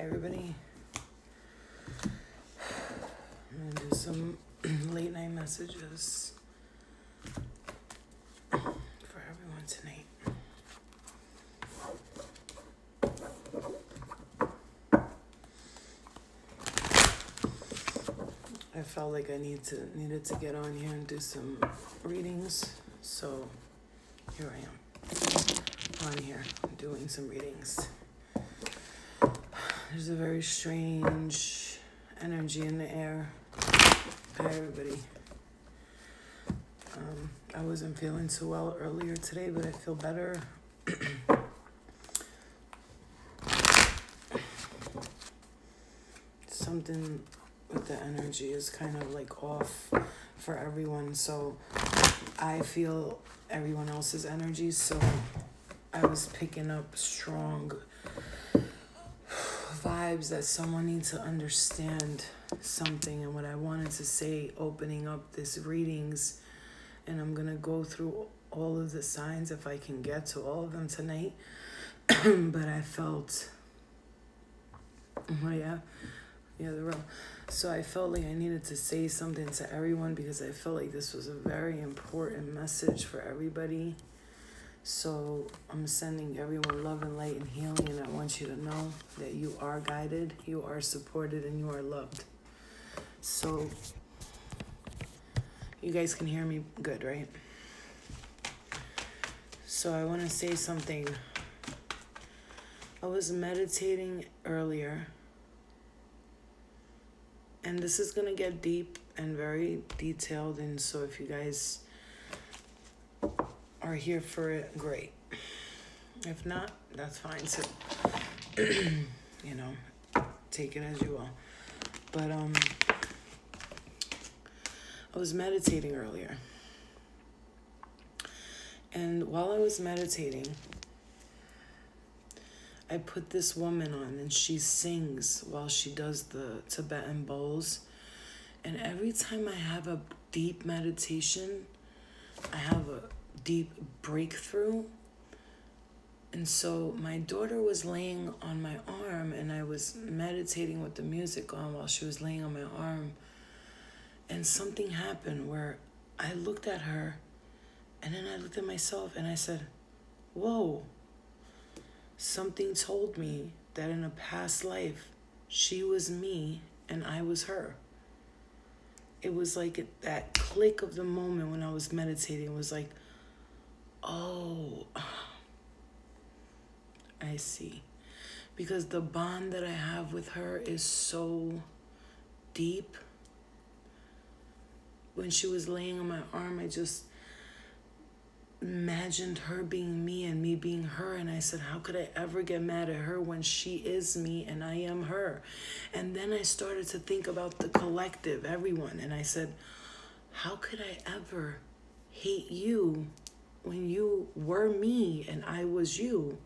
everybody. I'm gonna do some late night messages for everyone tonight. I felt like I needed to get on here and do some readings, so here I am on here doing some readings. There's a very strange energy in the air. Hi, everybody. I wasn't feeling too well earlier today, but I feel better. Something with the energy is kind of like off for everyone, so I feel everyone else's energy, so I was picking up strong vibes that someone needs to understand something. And what I wanted to say opening up this readings, and I'm gonna go through all of the signs if I can get to all of them tonight. But I felt the real. So I felt like I needed to say something to everyone because I felt like this was a very important message for everybody. So I'm sending everyone love and light and healing, and I want you to know that you are guided, you are supported, and you are loved. So you guys can hear me good, right? So I want to say something. I was meditating earlier, and this is going to get deep and very detailed, and so if you guys are here for it, great. If not, that's fine too. Take it as you will. But I was meditating earlier, and while I was meditating, I put this woman on, and she sings while she does the Tibetan bowls. And every time I have a deep meditation, I have a deep breakthrough. And so my daughter was laying on my arm, and I was meditating with the music on while she was laying on my arm. And something happened where I looked at her, and then I looked at myself, and I said, whoa. Something told me that in a past life, she was me and I was her. It was like that click of the moment when I was meditating. It was like, oh, I see. Because the bond that I have with her is so deep. When she was laying on my arm, I just imagined her being me and me being her, and I said, how could I ever get mad at her when she is me and I am her? And then I started to think about the collective, everyone, and I said, how could I ever hate you when you were me and I was you?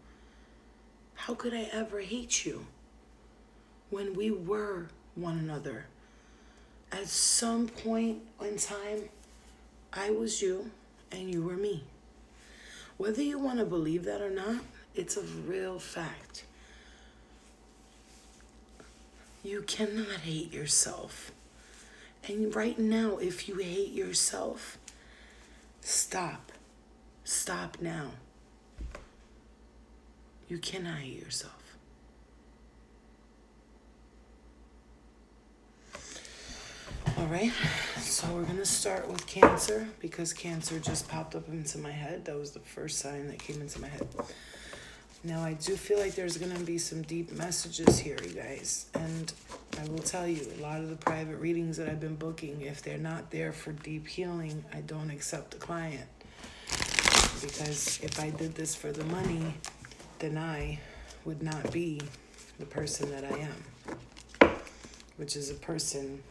How could I ever hate you when we were one another? At some point in time, I was you and you were me. Whether you want to believe that or not, it's a real fact. You cannot hate yourself. And right now, if you hate yourself, stop. Stop now. You cannot hate yourself. All right, so we're going to start with Cancer because Cancer just popped up into my head. That was the first sign that came into my head. Now, I do feel like there's going to be some deep messages here, you guys. And I will tell you, a lot of the private readings that I've been booking, if they're not there for deep healing, I don't accept the client. Because if I did this for the money, then I would not be the person that I am, which is a person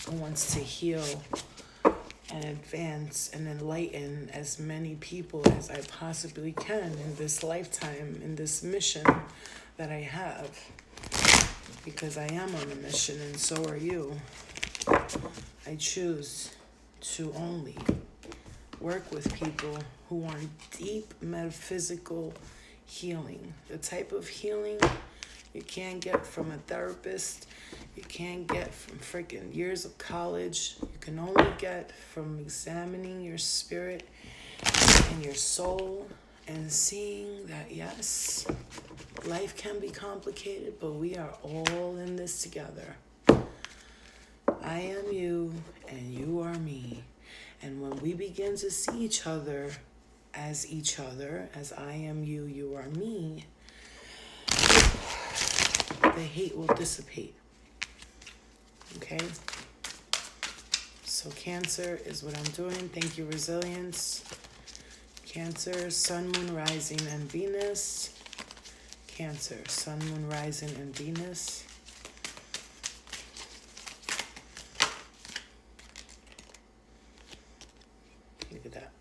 who wants to heal and advance and enlighten as many people as I possibly can in this lifetime, in this mission that I have. Because I am on a mission, and so are you. I choose to only work with people who want deep metaphysical healing. The type of healing You can't get from a therapist. You can't get from freaking years of college. You can only get from examining your spirit and your soul and seeing that, yes, life can be complicated, but we are all in this together. I am you and you are me. And when we begin to see each other, as I am you, you are me, the hate will dissipate. Okay? So Cancer is what I'm doing. Thank you, Resilience. Cancer, Sun, Moon, Rising, and Venus. Cancer, Sun, Moon, Rising, and Venus. Look at that.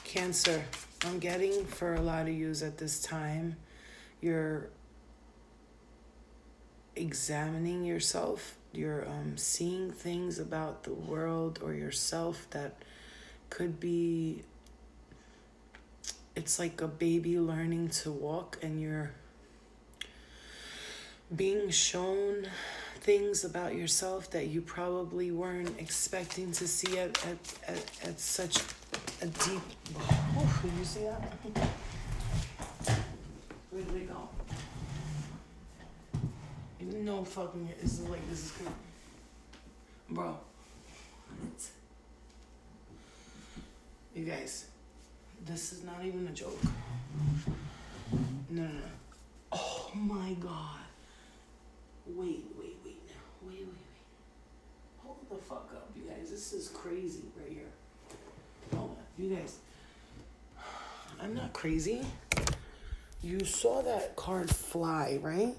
Cancer, I'm getting for a lot of yous at this time, you're examining yourself, you're seeing things about the world or yourself that could be, it's like a baby learning to walk, and you're being shown things about yourself that you probably weren't expecting to see at such a deep. Oh, you see that? Where did they go? No fucking. This is good, bro. What? You guys, this is not even a joke. No. Oh my god. Wait. Hold the fuck up, you guys. This is crazy right here. Hold on. You guys, I'm not crazy. You saw that card fly, right?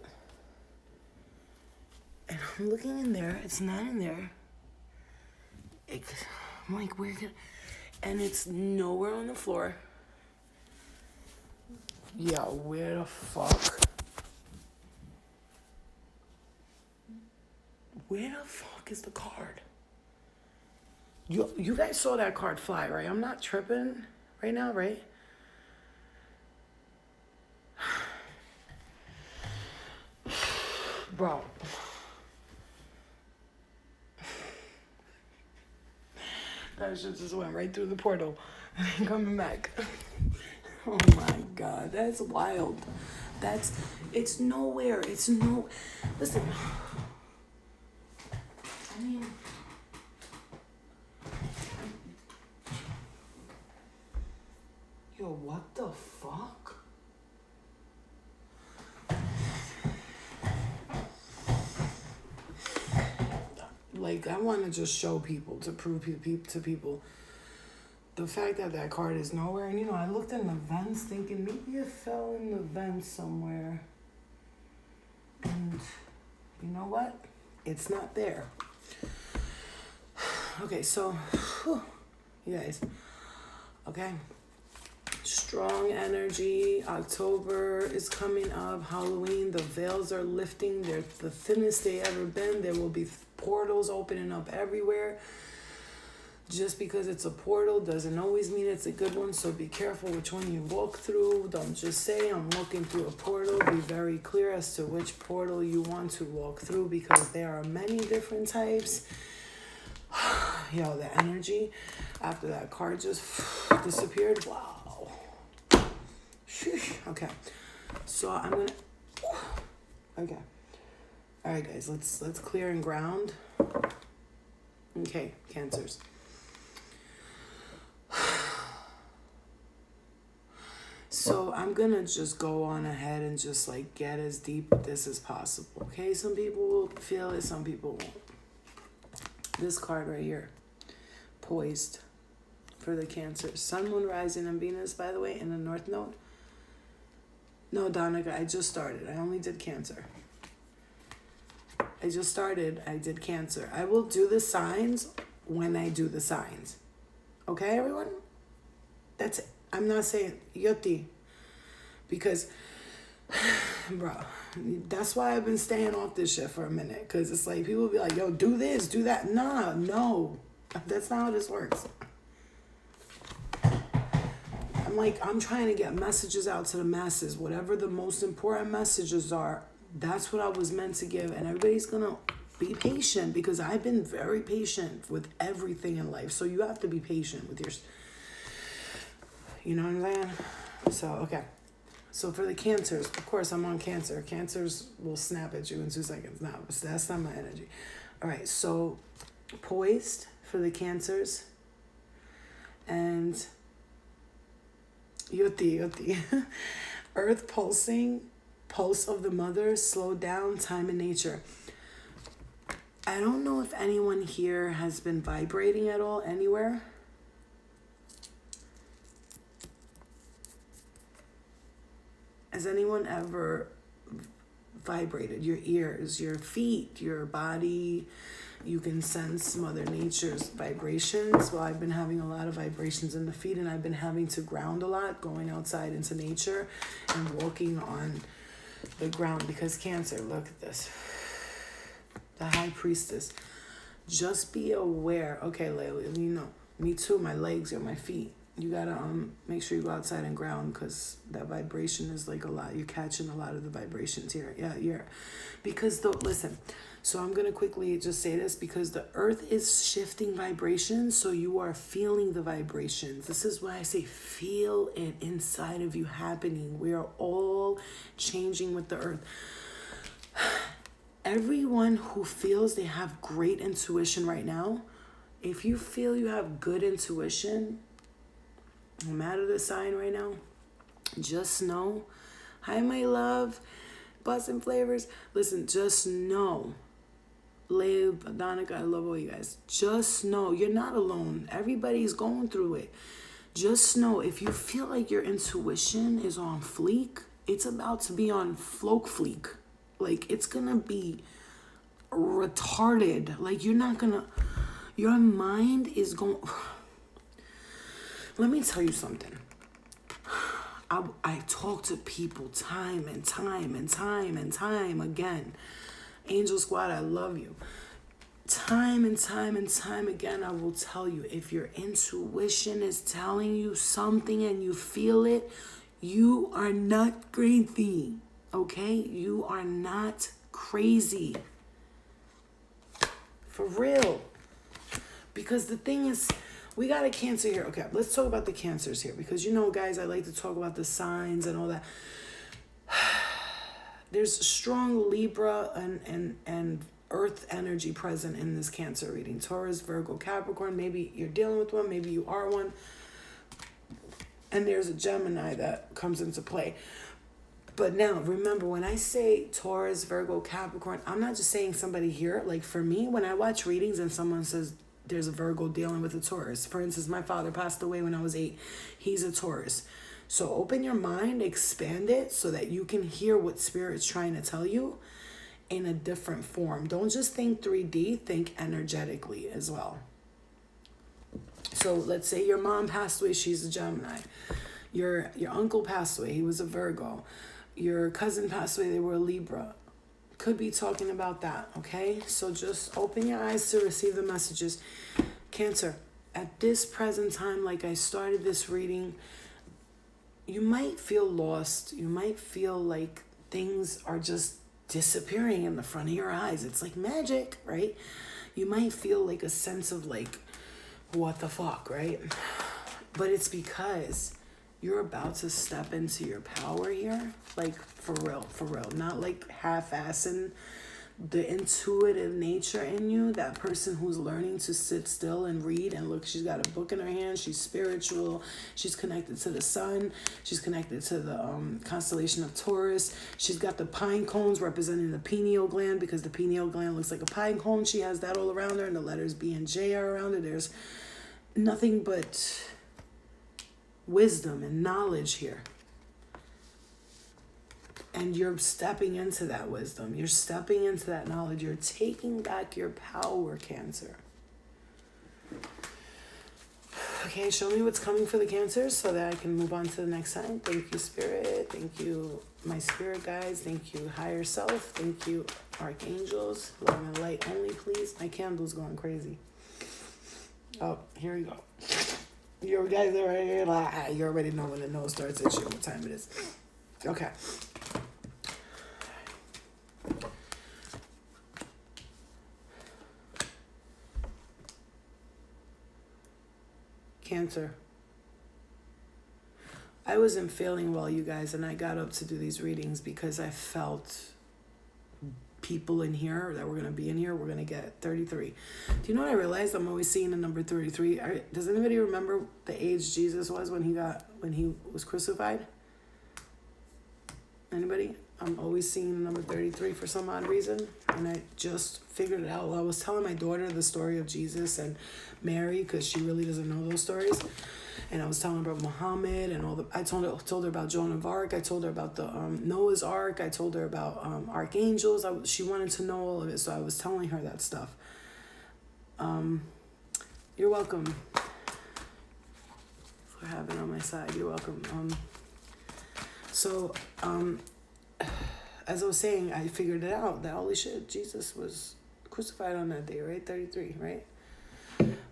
And I'm looking in there. It's not in there. I'm like, where can... And it's nowhere on the floor. Yeah, where the fuck? Where the fuck is the card? You guys saw that card fly, right? I'm not tripping right now, right? Bro. That shit just went right through the portal and ain't coming back. Oh my god, that's wild. It's nowhere. Listen. I mean, yo, what the fuck? Like, I want to just show people, to prove to people the fact that card is nowhere. And, I looked in the vents thinking maybe it fell in the vents somewhere. And you know what? It's not there. Okay, so, you guys, okay? Strong energy. October is coming up. Halloween, the veils are lifting. They're the thinnest they ever been. There will be portals opening up everywhere. Just because it's a portal doesn't always mean it's a good one, so be careful which one you walk through. Don't just say, I'm walking through a portal. Be very clear as to which portal you want to walk through, because there are many different types. Yo, the energy after that card just disappeared. Wow. Okay. So I'm gonna... Okay. All right, guys, let's clear and ground. Okay, Cancers. So I'm gonna just go on ahead and just get as deep with this as possible. Okay, some people will feel it, some people won't. This card right here, poised for the Cancer. Sun, Moon, Rising, and Venus, by the way, in the North Node. No, Donica, I just started. I only did Cancer. I just started. I did Cancer. I will do the signs when I do the signs. Okay, everyone? That's it. I'm not saying Yoti. Because, bro, That's why I've been staying off this shit for a minute. Because it's like, people be like, yo, do this, do that. Nah, no. That's not how this works. I'm trying to get messages out to the masses. Whatever the most important messages are, that's what I was meant to give. And everybody's going to be patient, because I've been very patient with everything in life. So you have to be patient with your, you know what I'm saying? So, okay. So for the Cancers, of course, I'm on Cancer. Cancers will snap at you in 2 seconds. No, that's not my energy. All right, so poised for the Cancers. And Yuti. Earth pulsing, pulse of the mother, slow down, time in nature. I don't know if anyone here has been vibrating at all anywhere. Has anyone ever vibrated? Your ears, your feet, your body? You can sense Mother Nature's vibrations. Well, I've been having a lot of vibrations in the feet, and I've been having to ground a lot, going outside into nature and walking on the ground. Because Cancer, look at this. The High Priestess. Just be aware. Okay, Layla, you know, me too, my legs or my feet. You gotta make sure you go outside and ground, because that vibration is like a lot. You're catching a lot of the vibrations here. Yeah. Because listen, so I'm gonna quickly just say this, because the earth is shifting vibrations, so you are feeling the vibrations. This is why I say feel it inside of you happening. We are all changing with the earth. Everyone who feels they have great intuition right now, if you feel you have good intuition, no matter the sign right now, just know, hi my love, Boston Flavors. Listen, just know, Lib, Donica, I love all you guys. Just know you're not alone. Everybody's going through it. Just know, if you feel like your intuition is on fleek, it's about to be on floke fleek. Like, it's gonna be retarded. Like, you're not gonna, your mind is going. Let me tell you something. I talk to people time and time again. Angel Squad, I love you. Time and time again, I will tell you, if your intuition is telling you something and you feel it, you are not crazy, okay? You are not crazy. For real. Because the thing is, we got a Cancer here. Okay, let's talk about the Cancers here, because you know, guys, I like to talk about the signs and all that. There's strong Libra and Earth energy present in this Cancer reading. Taurus, Virgo, Capricorn. Maybe you're dealing with one. Maybe you are one. And there's a Gemini that comes into play. But now, remember, when I say Taurus, Virgo, Capricorn, I'm not just saying somebody here. Like, for me, when I watch readings and someone says there's a Virgo dealing with a Taurus. For instance, my father passed away when I was 8. He's a Taurus. So open your mind, expand it, so that you can hear what Spirit's trying to tell you in a different form. Don't just think 3D, think energetically as well. So let's say your mom passed away, she's a Gemini. Your uncle passed away, he was a Virgo. Your cousin passed away, they were a Libra. Could be talking about that, okay? So just open your eyes to receive the messages. Cancer, at this present time, like I started this reading, you might feel lost. You might feel like things are just disappearing in the front of your eyes. It's like magic, right? You might feel like a sense of like, what the fuck, right? But it's because you're about to step into your power here, like for real, not like half-assing the intuitive nature in you, that person who's learning to sit still and read and look. She's got a book in her hand, she's spiritual, she's connected to the sun, she's connected to the constellation of Taurus, she's got the pine cones representing the pineal gland, because the pineal gland looks like a pine cone. She has that all around her, and the letters B and J are around her. There's nothing but wisdom and knowledge here. And you're stepping into that wisdom. You're stepping into that knowledge. You're taking back your power, Cancer. Okay, show me what's coming for the Cancers so that I can move on to the next sign. Thank you, Spirit. Thank you, my spirit guides. Thank you, higher self. Thank you, archangels. Love and light only, please. My candle's going crazy. Oh, here we go. You guys already, you already know when the nose starts itching, what time it is. Okay. Cancer. I wasn't feeling well, you guys, and I got up to do these readings because I felt people in here that were going to be in here were going to get 33. Do you know what I realized? I'm always seeing the number 33. Does anybody remember the age Jesus was when he was crucified? Anybody? I'm always seeing the number 33 for some odd reason, and I just figured it out. Well, I was telling my daughter the story of Jesus and Mary because she really doesn't know those stories, and I was telling her about Muhammad and all the. I told her about Joan of Arc. I told her about the Noah's Ark. I told her about archangels. She wanted to know all of it, so I was telling her that stuff. You're welcome for having on my side. You're welcome. As I was saying, I figured it out that holy shit, Jesus was crucified on that day, right? 33, right?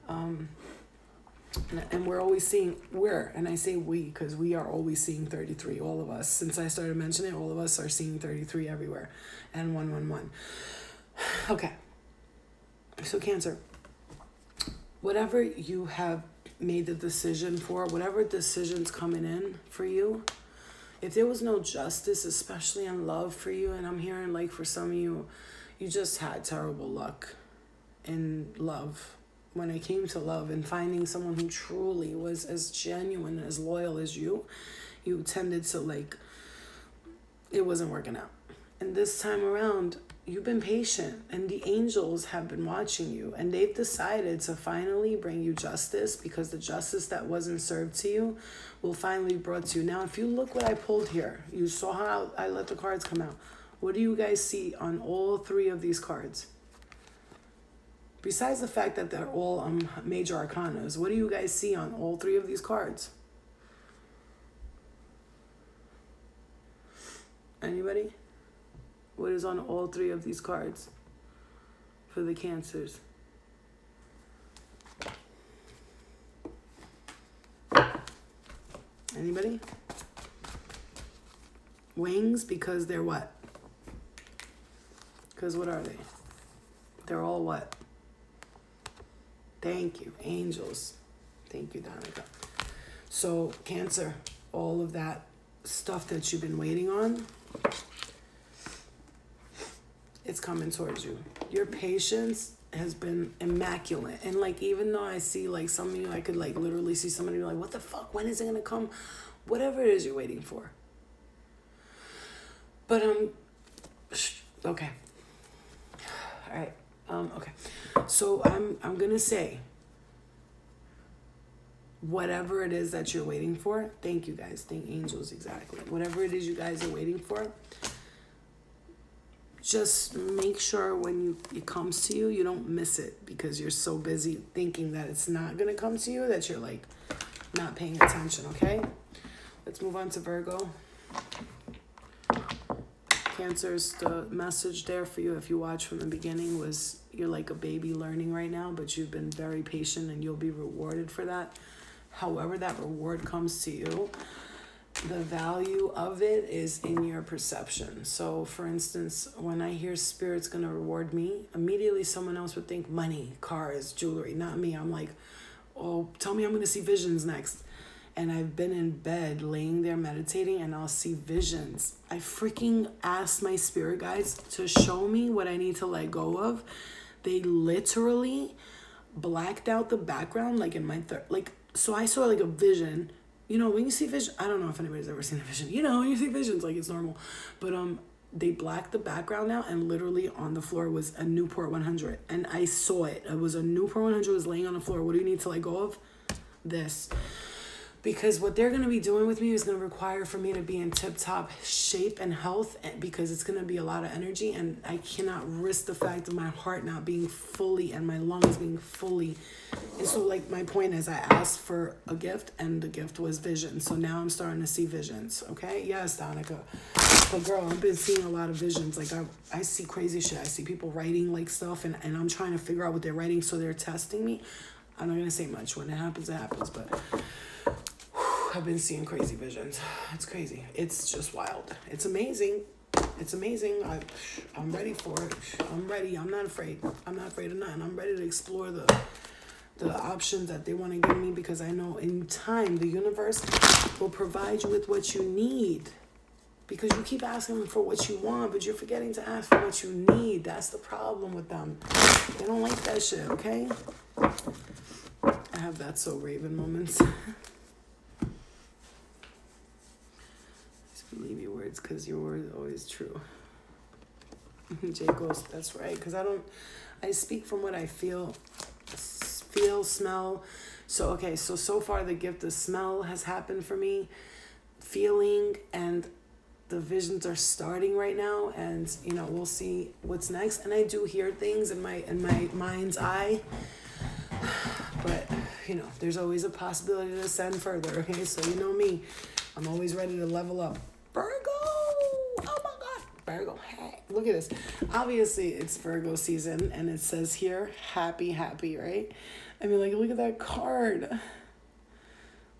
And we're always seeing, and I say we, because we are always seeing 33, all of us. Since I started mentioning it, all of us are seeing 33 everywhere, and 111. Okay. So Cancer, whatever you have made the decision for, whatever decision's coming in for you, if there was no justice, especially in love for you, and I'm hearing like for some of you, you just had terrible luck in love. When it came to love and finding someone who truly was as genuine, as loyal as you tended to it wasn't working out. And this time around, you've been patient and the angels have been watching you and they've decided to finally bring you justice because the justice that wasn't served to you will finally be brought to you. Now, if you look what I pulled here, you saw how I let the cards come out. What do you guys see on all three of these cards? Besides the fact that they're all major arcanas, what do you guys see on all three of these cards? Anybody? What is on all three of these cards for the Cancers? Anybody? Wings, because they're what? Because what are they? They're all what? Thank you, angels. Thank you, Danica. So, Cancer, all of that stuff that you've been waiting on, it's coming towards you. Your patience has been immaculate. And even though I see some of you, I could literally see somebody be like, what the fuck? When is it gonna come? Whatever it is you're waiting for. But okay. All right. Okay. So I'm gonna say whatever it is that you're waiting for, thank you guys, thank angels, exactly. Whatever it is you guys are waiting for, just make sure when it comes to you, you don't miss it because you're so busy thinking that it's not gonna come to you that you're not paying attention, okay? Let's move on to Virgo. Cancers, the message there for you, if you watch from the beginning, was you're like a baby learning right now, but you've been very patient and you'll be rewarded for that. However that reward comes to you, the value of it is in your perception. So, for instance, when I hear Spirit's going to reward me, immediately someone else would think money, cars, jewelry, not me. I'm like, oh, tell me I'm going to see visions next. And I've been in bed laying there meditating and I'll see visions. I freaking asked my spirit guides to show me what I need to let go of. They literally blacked out the background in my so I saw a vision. You know, when you see vision, I don't know if anybody's ever seen a vision. You know, when you see visions, it's normal. But they blacked the background out and literally on the floor was a Newport 100. And I saw it. It was a Newport 100 was laying on the floor. What do you need to let go of? This. because what they're going to be doing with me is going to require for me to be in tip-top shape and health, because it's going to be a lot of energy, and I cannot risk the fact of my heart not being fully and my lungs being fully. And so, like, my point is, I asked for a gift, and the gift was vision. So now I'm starting to see visions. Okay, yes, Donica, but girl, I've been seeing a lot of visions. Like, I see crazy shit. I see people writing like stuff, and I'm trying to figure out what they're writing, so they're testing me. I'm not going to say much. When it happens, but I've been seeing crazy visions. It's crazy. It's just wild. It's amazing. It's amazing. I'm ready for it. I'm ready. I'm not afraid. I'm not afraid of nothing. I'm ready to explore the options that they want to give me, because I know in time the universe will provide you with what you need. Because you keep asking them for what you want, but you're forgetting to ask for what you need. That's the problem with them. They don't like that shit, okay? I have that so Raven moments. Just believe your words, because your word is always true. Jay goes, that's right, because I speak from what I feel, smell. So, okay, so far the gift of smell has happened for me, feeling, and the visions are starting right now, and we'll see what's next. And I do hear things in my mind's eye, but there's always a possibility to ascend further. Okay, so you know me, I'm always ready to level up. Virgo, oh my God, Virgo. Hey, look at this. Obviously, it's Virgo season, and it says here, happy, right? I mean, like, look at that card.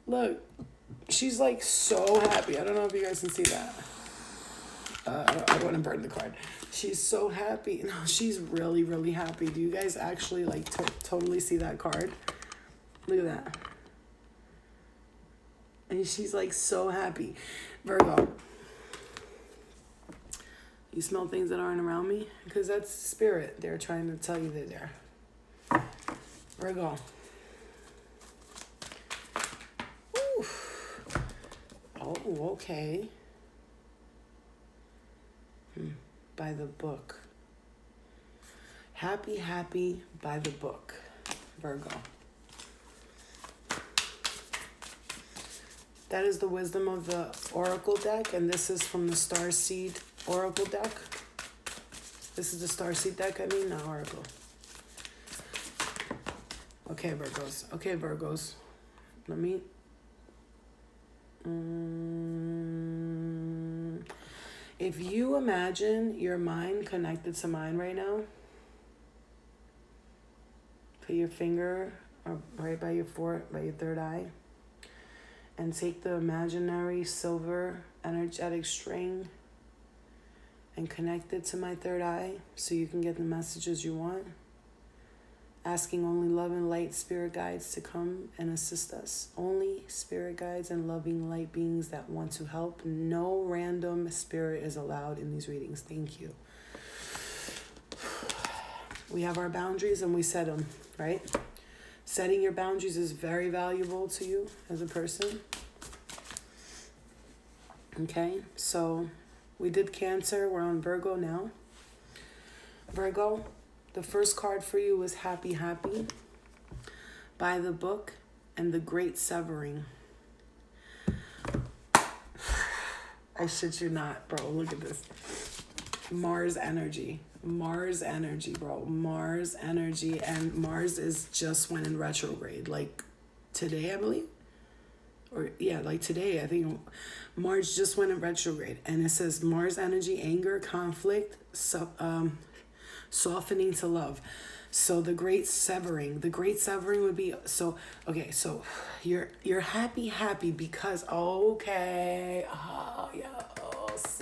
Look, she's like so happy. I don't know if you guys can see that. I want to burn the card. She's so happy. No, she's really, really happy. Do you guys actually like totally see that card? Look at that. And she's like so happy. Virgo, you smell things that aren't around me? Because that's spirit. They're trying to tell you they're there. Virgo. Oof. Oh, okay. By the book. Happy by the book. Virgo. That is the wisdom of the Oracle deck, and this is from the Starseed Oracle deck. This is the Starseed deck, not Oracle. Okay, Virgos. Let me... If you imagine your mind connected to mine right now, put your finger right by your third eye, and take the imaginary silver energetic string and connect it to my third eye so you can get the messages you want. Asking only love and light spirit guides to come and assist us. Only spirit guides and loving light beings that want to help. No random spirit is allowed in these readings. Thank you. We have our boundaries and we set them, right? Setting your boundaries is very valuable to you as a person. Okay, so we did Cancer. We're on Virgo now. Virgo, the first card for you was happy by the book and the great severing. I shit you not, bro. Look at this. Mars energy, bro. Mars energy, and Mars is just went in retrograde, like today, I believe. Or yeah, like today, I think Mars just went in retrograde, and it says Mars energy, anger, conflict, softening to love. So the great severing would be, so okay, so you're happy because okay, oh yes,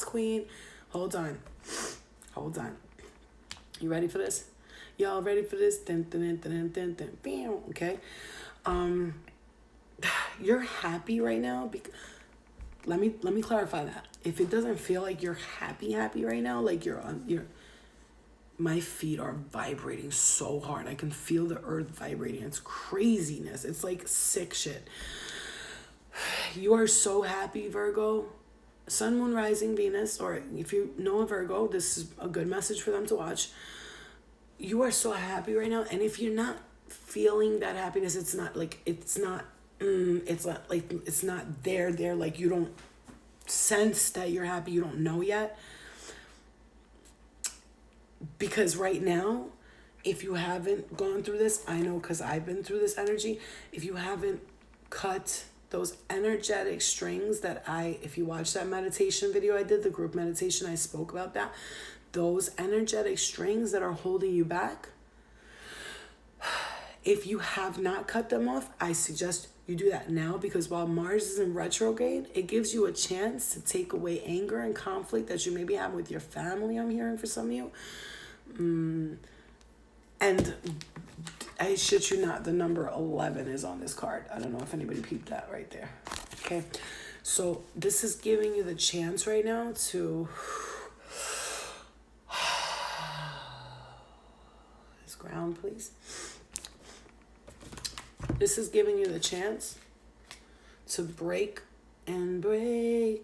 queen. Hold on. You ready for this? Y'all ready for this? Dun, dun, dun, dun, dun, dun. Okay. You're happy right now let me clarify that. If it doesn't feel like you're happy right now, like my feet are vibrating so hard. I can feel the earth vibrating. It's craziness. It's like sick shit. You are so happy, Virgo. Sun, Moon, Rising, Venus, or if you know a Virgo, this is a good message for them to watch. You are so happy right now, and if you're not feeling that happiness, it's not it's not like it's not there. Like you don't sense that you're happy. You don't know yet. Because right now, if you haven't gone through this, I know because I've been through this energy. If you haven't cut those energetic strings that if you watch that meditation video I did, the group meditation, I spoke about that. Those energetic strings that are holding you back, if you have not cut them off, I suggest you do that now, because while Mars is in retrograde, it gives you a chance to take away anger and conflict that you maybe have with your family, I'm hearing for some of you. And I shit you not, the number 11 is on this card. I don't know if anybody peeped that right there. Okay. So this is giving you the chance right now to... This ground, please. This is giving you the chance to break away.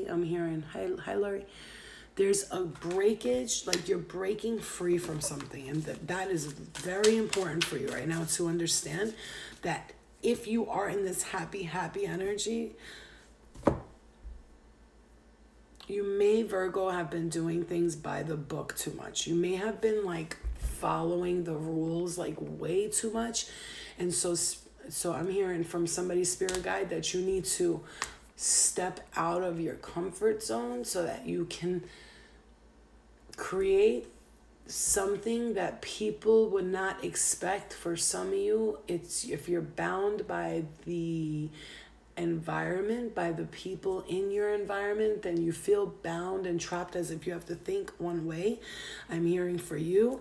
I'm hearing, hi Laurie. There's a breakage, like you're breaking free from something. And that is very important for you right now to understand that if you are in this happy energy, you may, Virgo, have been doing things by the book too much. You may have been like following the rules like way too much. And so I'm hearing from somebody's spirit guide that you need to step out of your comfort zone so that you can create something that people would not expect. For some of you, it's if you're bound by the environment, by the people in your environment, then you feel bound and trapped as if you have to think one way. I'm hearing for you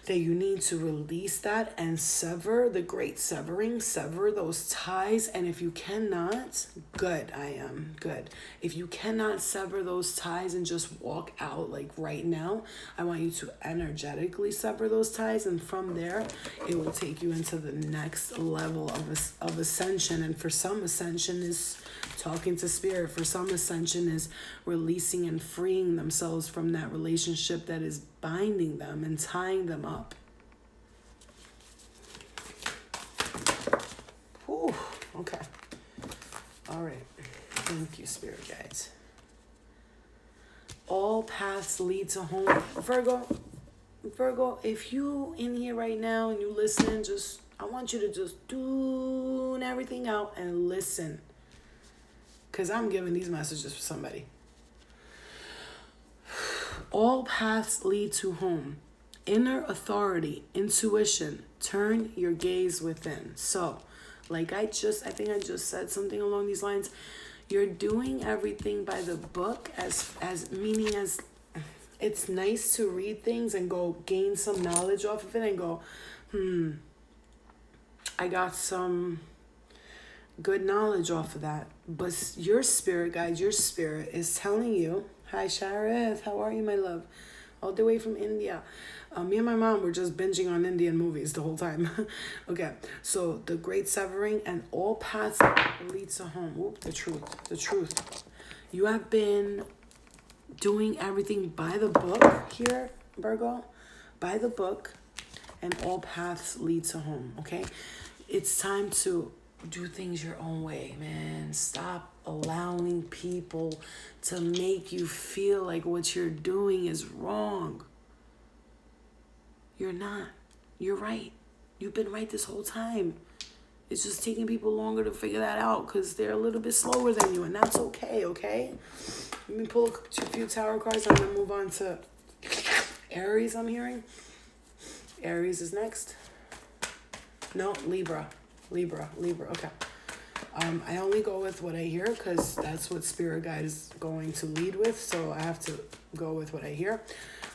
that you need to release that and sever the great severing, sever those ties. And if you cannot, good. If you cannot sever those ties and just walk out like right now, I want you to energetically sever those ties. And from there, it will take you into the next level of ascension. And for some, ascension is talking to spirit. For some, ascension is releasing and freeing themselves from that relationship that is binding them and tying them up. Whew, okay. All right. Thank you, spirit guides. All paths lead to home. Virgo, if you in here right now and you listen, I want you to just tune everything out and listen. Because I'm giving these messages for somebody. All paths lead to home. Inner authority, intuition, turn your gaze within. So, like I think I just said something along these lines. You're doing everything by the book as meaning as it's nice to read things and go gain some knowledge off of it and go, I got some good knowledge off of that. But your spirit guide, your spirit is telling you, hi Shareth, how are you, my love? All the way from India. Me and my mom were just binging on Indian movies the whole time. Okay, so the great severing and all paths lead to home. Oop, the truth. You have been doing everything by the book here, Virgo. By the book, and all paths lead to home, okay? It's time to do things your own way, man. Stop allowing people to make you feel like what you're doing is wrong. You're not. You're right. You've been right this whole time. It's just taking people longer to figure that out because they're a little bit slower than you, and that's okay, okay? Let me pull a few tarot cards and then move on to Aries, I'm hearing. Aries is next. No, Libra, okay. I only go with what I hear because that's what Spirit Guide is going to lead with, so I have to go with what I hear.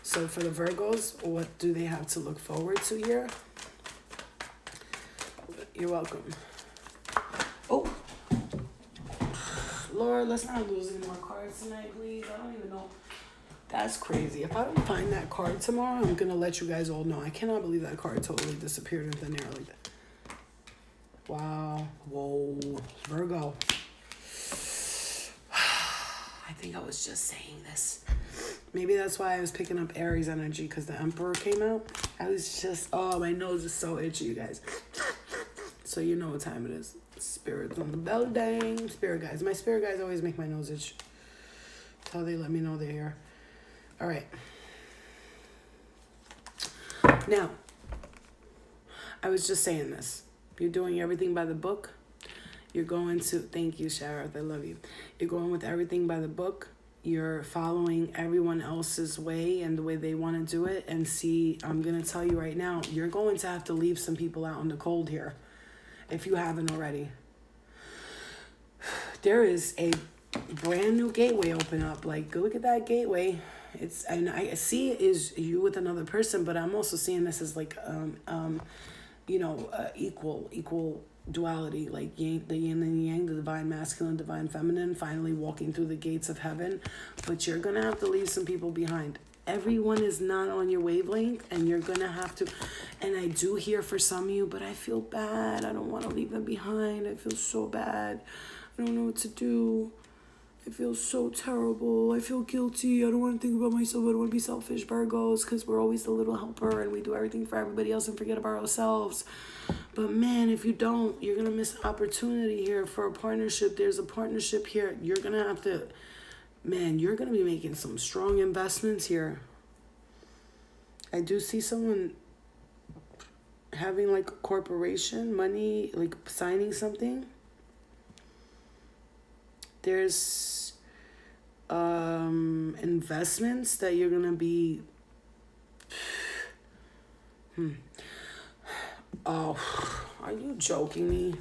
So for the Virgos, what do they have to look forward to here? You're welcome. Oh, Lord, let's not lose any more cards tonight, please. I don't even know. That's crazy. If I don't find that card tomorrow, I'm going to let you guys all know. I cannot believe that card totally disappeared in thin air like that. Wow. Whoa. Virgo. I think I was just saying this. Maybe that's why I was picking up Aries energy, because the Emperor came out. I was just, oh, my nose is so itchy, you guys. So you know what time it is. Spirits on the building. Spirit guys. My spirit guys always make my nose itch. That's how they let me know they're here. All right. Now, I was just saying this. You're doing everything by the book. You're going to, thank you, Sharath, I love you. You're going with everything by the book. You're following everyone else's way and the way they want to do it. And see, I'm going to tell you right now, you're going to have to leave some people out in the cold here, if you haven't already. There is a brand new gateway open up. Like, go look at that gateway. And I see it is you with another person, but I'm also seeing this as like, equal duality, like the yin and yang, the divine masculine, divine feminine, finally walking through the gates of heaven. But you're gonna have to leave some people behind. Everyone is not on your wavelength, and you're gonna have to. And I do hear for some of you, but I feel bad. I don't want to leave them behind. I feel so bad. I don't know what to do. I feel so terrible. I feel guilty. I don't want to think about myself. I don't want to be selfish, Virgos, because we're always the little helper and we do everything for everybody else and forget about ourselves. But man, if you don't, you're going to miss opportunity here for a partnership. There's a partnership here. You're going to have to, man, you're going to be making some strong investments here. I do see someone having like a corporation, money, like signing something. There's investments that you're gonna be oh, are you joking me?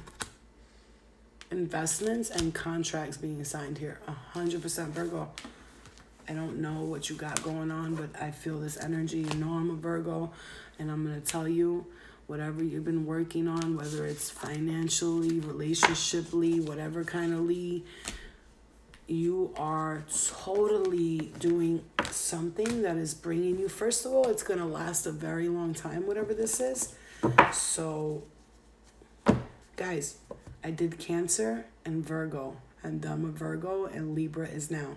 Investments and contracts being signed here. 100% Virgo. I don't know what you got going on, but I feel this energy. You know I'm a Virgo, and I'm gonna tell you, whatever you've been working on, whether it's financially, relationshiply, whatever kind of you are totally doing something that is bringing you, first of all, it's going to last a very long time, whatever this is. So, guys, I did Cancer and Virgo, and I'm a Virgo, and Libra is now.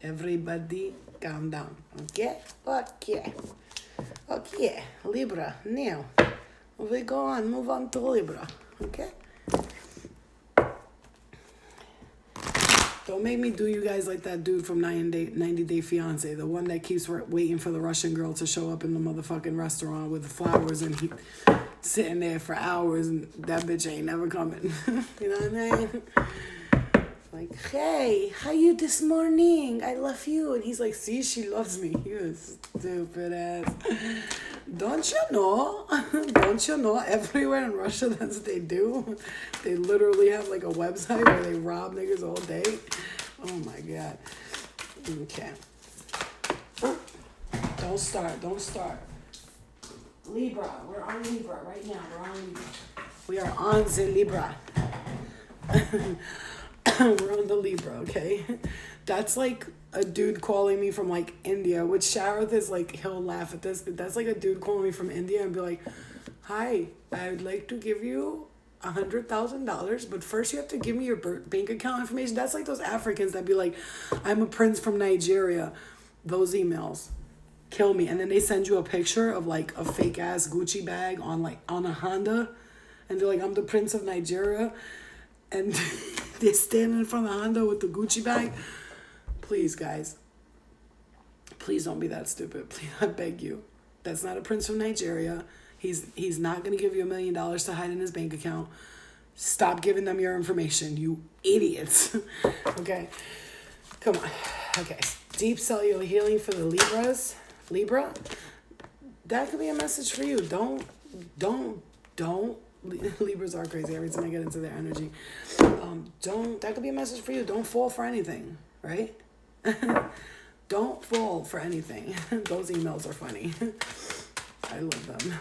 Everybody calm down, okay? Okay, Libra, now. We go on, move on to Libra, okay? Don't make me do you guys like that dude from 90 Day Fiance, the one that keeps waiting for the Russian girl to show up in the motherfucking restaurant with the flowers, and he sitting there for hours, and that bitch ain't never coming. You know what I mean? Like, hey, how you this morning? I love you. And he's like, see, she loves me. You stupid ass. Don't you know? Don't you know? Everywhere in Russia, that's what they do. They literally have like a website where they rob niggas all day. Oh my God. Okay. Don't start. Libra. We're on Libra right now. We are on the Libra. We're on the Libra, okay? That's like a dude calling me from like India, which Sharath is like, he'll laugh at this, but that's like a dude calling me from India and be like, hi, I'd like to give you $100,000, but first you have to give me your bank account information. That's like those Africans that be like, I'm a prince from Nigeria. Those emails kill me. And then they send you a picture of like a fake ass Gucci bag on a Honda, and they're like, I'm the prince of Nigeria, and they're standing in front of the Honda with the Gucci bag. Please, guys. Please don't be that stupid. Please, I beg you. That's not a prince from Nigeria. He's not going to give you $1 million to hide in his bank account. Stop giving them your information, you idiots. Okay? Come on. Okay. Deep cellular healing for the Libras. Libra, that could be a message for you. Don't. Libras are crazy every time I get into their energy. That could be a message for you. Don't fall for anything, right? Don't fall for anything. Those emails are funny. I love them.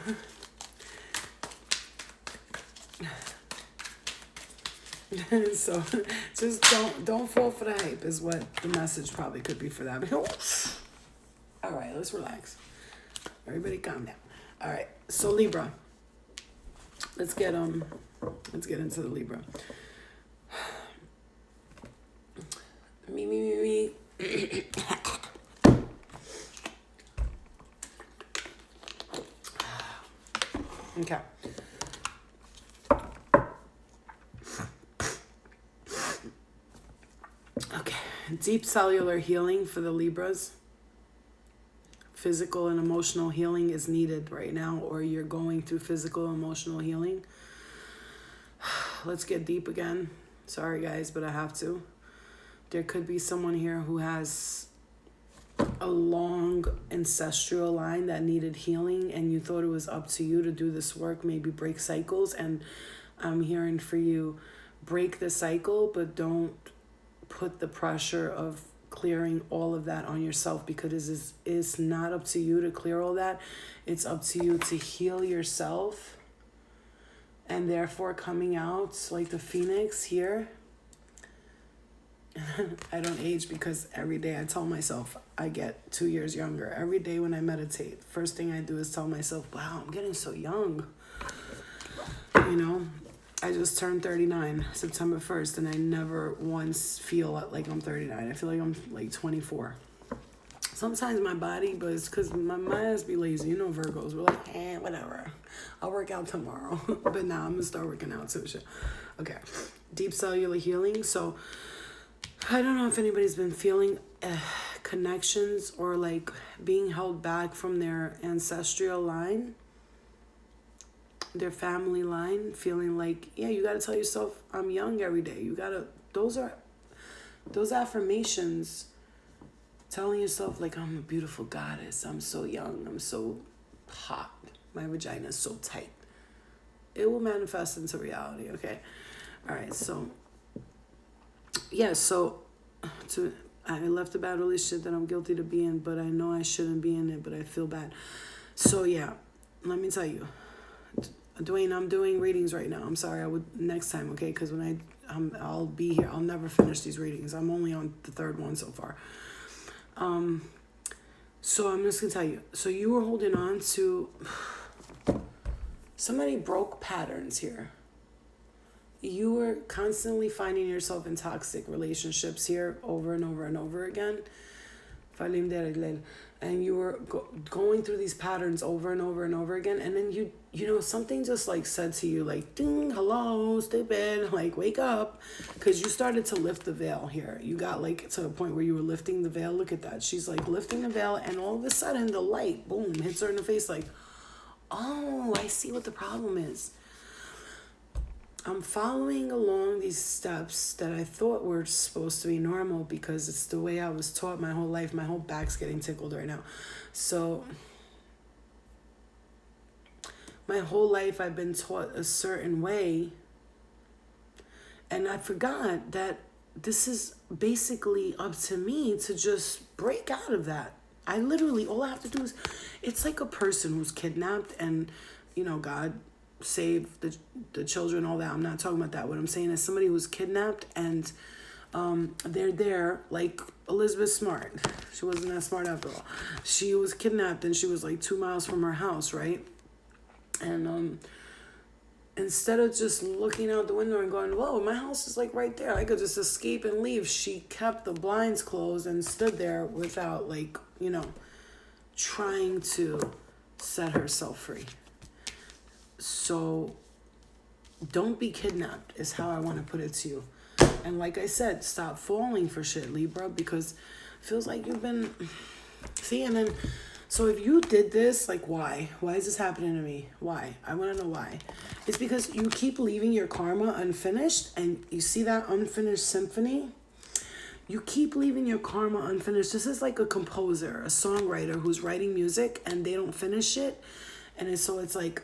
So just don't fall for the hype is what the message probably could be for that. All right, let's relax. Everybody calm down. All right, so Libra. Let's get into the Libra. Me. Okay. Deep cellular healing for the Libras. Physical and emotional healing is needed right now, or you're going through physical and emotional healing. Let's get deep again. Sorry, guys, but I have to. There could be someone here who has a long ancestral line that needed healing, and you thought it was up to you to do this work, maybe break cycles. And I'm hearing for you, break the cycle, but don't put the pressure of clearing all of that on yourself, because it's not up to you to clear all that. It's up to you to heal yourself, and therefore coming out like the phoenix here. I don't age, because every day I tell myself I get 2 years younger. Every day when I meditate, first thing I do is tell myself, wow, I'm getting so young. You know, I just turned 39 September 1st, and I never once feel like I'm 39. I feel like I'm like 24. Sometimes my body, but it's because my ass be lazy. You know, Virgos, we're like, whatever. I'll work out tomorrow. But now I'm going to start working out too. Okay, deep cellular healing. So I don't know if anybody's been feeling connections or like being held back from their ancestral line, their family line, feeling like, yeah, you got to tell yourself, I'm young every day. You got to, those affirmations, telling yourself like, I'm a beautiful goddess. I'm so young. I'm so hot. My vagina is so tight. It will manifest into reality. Okay. All right. So yeah. So I left a bad relationship that I'm guilty to be in, but I know I shouldn't be in it, but I feel bad. So yeah, let me tell you, Dwayne, I'm doing readings right now. I'm sorry. I would next time. Okay. Cause when I'll be here, I'll never finish these readings. I'm only on the third one so far. So I'm just gonna tell you. So you were holding on to somebody broke patterns here. You were constantly finding yourself in toxic relationships here over and over and over again. And you were going through these patterns over and over and over again. And then you know, something just like said to you, like, ding, hello, stupid, like, wake up. Because you started to lift the veil here. You got like to a point where you were lifting the veil. Look at that. She's like lifting the veil, and all of a sudden the light, boom, hits her in the face like, oh, I see what the problem is. I'm following along these steps that I thought were supposed to be normal, because it's the way I was taught my whole life. My whole back's getting tickled right now. So my whole life I've been taught a certain way, and I forgot that this is basically up to me to just break out of that. I literally, all I have to do is, it's like a person who's kidnapped, and, you know, God save the children, all that. I'm not talking about that. What I'm saying is somebody who's kidnapped, and they're there, like Elizabeth Smart. She wasn't that smart after all. She was kidnapped, and she was like 2 miles from her house, right? And instead of just looking out the window and going, whoa, my house is like right there, I could just escape and leave, she kept the blinds closed and stood there without, like, you know, trying to set herself free. So don't be kidnapped is how I want to put it to you. And like I said, stop falling for shit, Libra, because it feels like you've been, see, and then, so if you did this, like, why? Why is this happening to me? Why? I want to know why. It's because you keep leaving your karma unfinished, and you see that unfinished symphony? You keep leaving your karma unfinished. This is like a composer, a songwriter who's writing music, and they don't finish it. And it's like,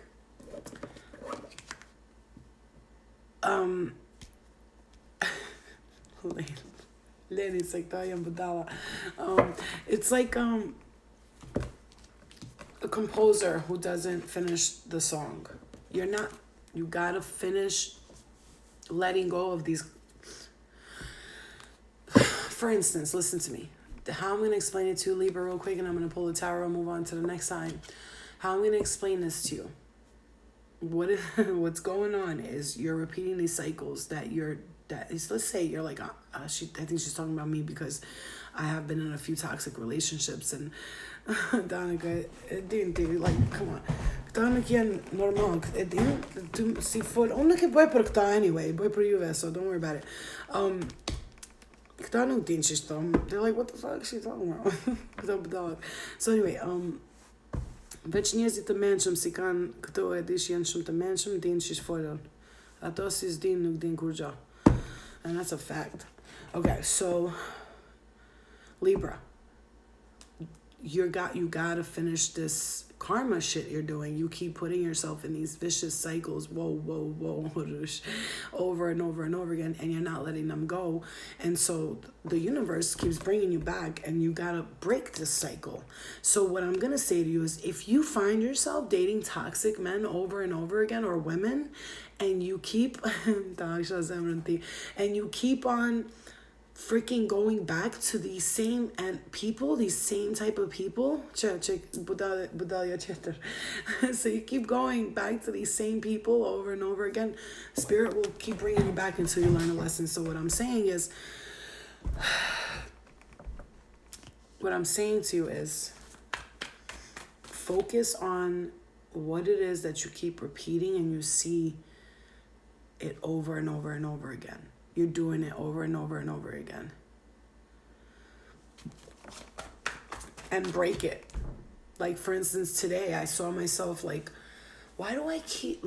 it's like a composer who doesn't finish the song. You gotta finish letting go of these. For instance, listen to me. How I'm gonna explain it to you, Libra, real quick, and I'm gonna pull the tarot and move on to the next sign. How I'm gonna explain this to you. What's going on is you're repeating these cycles let's say you're like, I think she's talking about me, because I have been in a few toxic relationships, and Danica, like, come on. Danica é normal. Se for, onde que vai para que tá anyway? Vai para US, so don't worry about it. They're like, what the fuck is she talking about? The dog. So anyway, veç njerëzit të mençëm si kanë këto e di që janë shumë të mençëm, dinë që folën. Ato si s'dinë nuk dinë kur gjë. And that's a fact. Okay, so Libra, you gotta finish this karma shit you're doing. You keep putting yourself in these vicious cycles, over and over and over again, and you're not letting them go. And so the universe keeps bringing you back, and you gotta break this cycle. So what I'm gonna say to you is, if you find yourself dating toxic men over and over again, or women, and you keep and you keep on freaking going back to these same people, these same type of people. So you keep going back to these same people over and over again. Spirit will keep bringing you back until you learn a lesson. So what I'm saying to you is focus on what it is that you keep repeating, and you see it over and over and over again. You're doing it over and over and over again. And break it. Like, for instance, today I saw myself like, why do I keep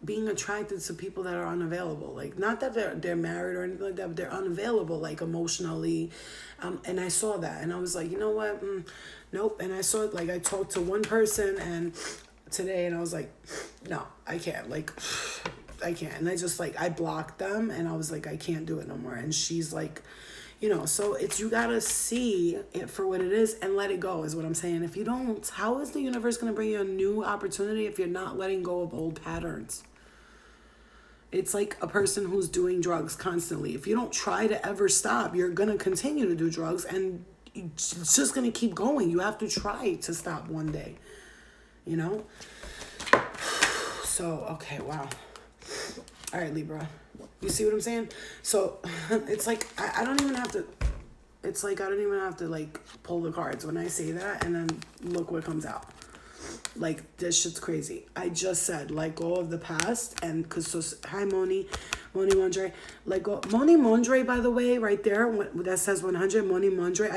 being attracted to people that are unavailable? Like, not that they're married or anything like that, but they're unavailable, like, emotionally. And I saw that, and I was like, you know what? Nope. And I saw it, like, I talked to one person and today, and I was like, no, I can't. Like, I can't. And I just, like, I blocked them, and I was like, I can't do it no more. And she's like, so you gotta see it for what it is and let it go, is what I'm saying. If you don't, how is the universe gonna bring you a new opportunity if you're not letting go of old patterns? It's like a person who's doing drugs constantly. If you don't try to ever stop, you're gonna continue to do drugs, and it's just gonna keep going. You have to try to stop one day, So, okay, wow. All right, Libra. You see what I'm saying? So it's like, I don't even have to, like, pull the cards when I say that, and then look what comes out. Like, this shit's crazy. I just said, let go of the past, and hi, Moni Mondre. Let go. Moni Mondre, by the way, right there, that says 100, Moni Mondre.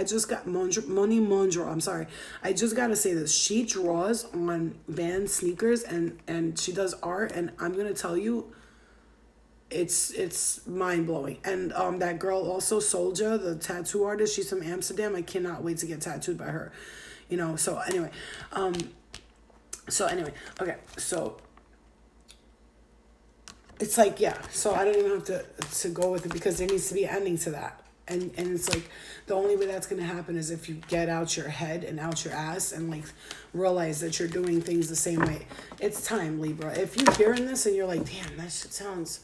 Moni Mondro, I'm sorry. I just got to say this. She draws on Vans sneakers, and she does art, and I'm going to tell you, it's mind-blowing. And that girl also, Solja, the tattoo artist, she's from Amsterdam. I cannot wait to get tattooed by her. So anyway, okay, so it's like, yeah, so I don't even have to go with it, because there needs to be an ending to that. And it's like, the only way that's going to happen is if you get out your head and out your ass and, like, realize that you're doing things the same way. It's time, Libra. If you're hearing this and you're like, damn, that shit sounds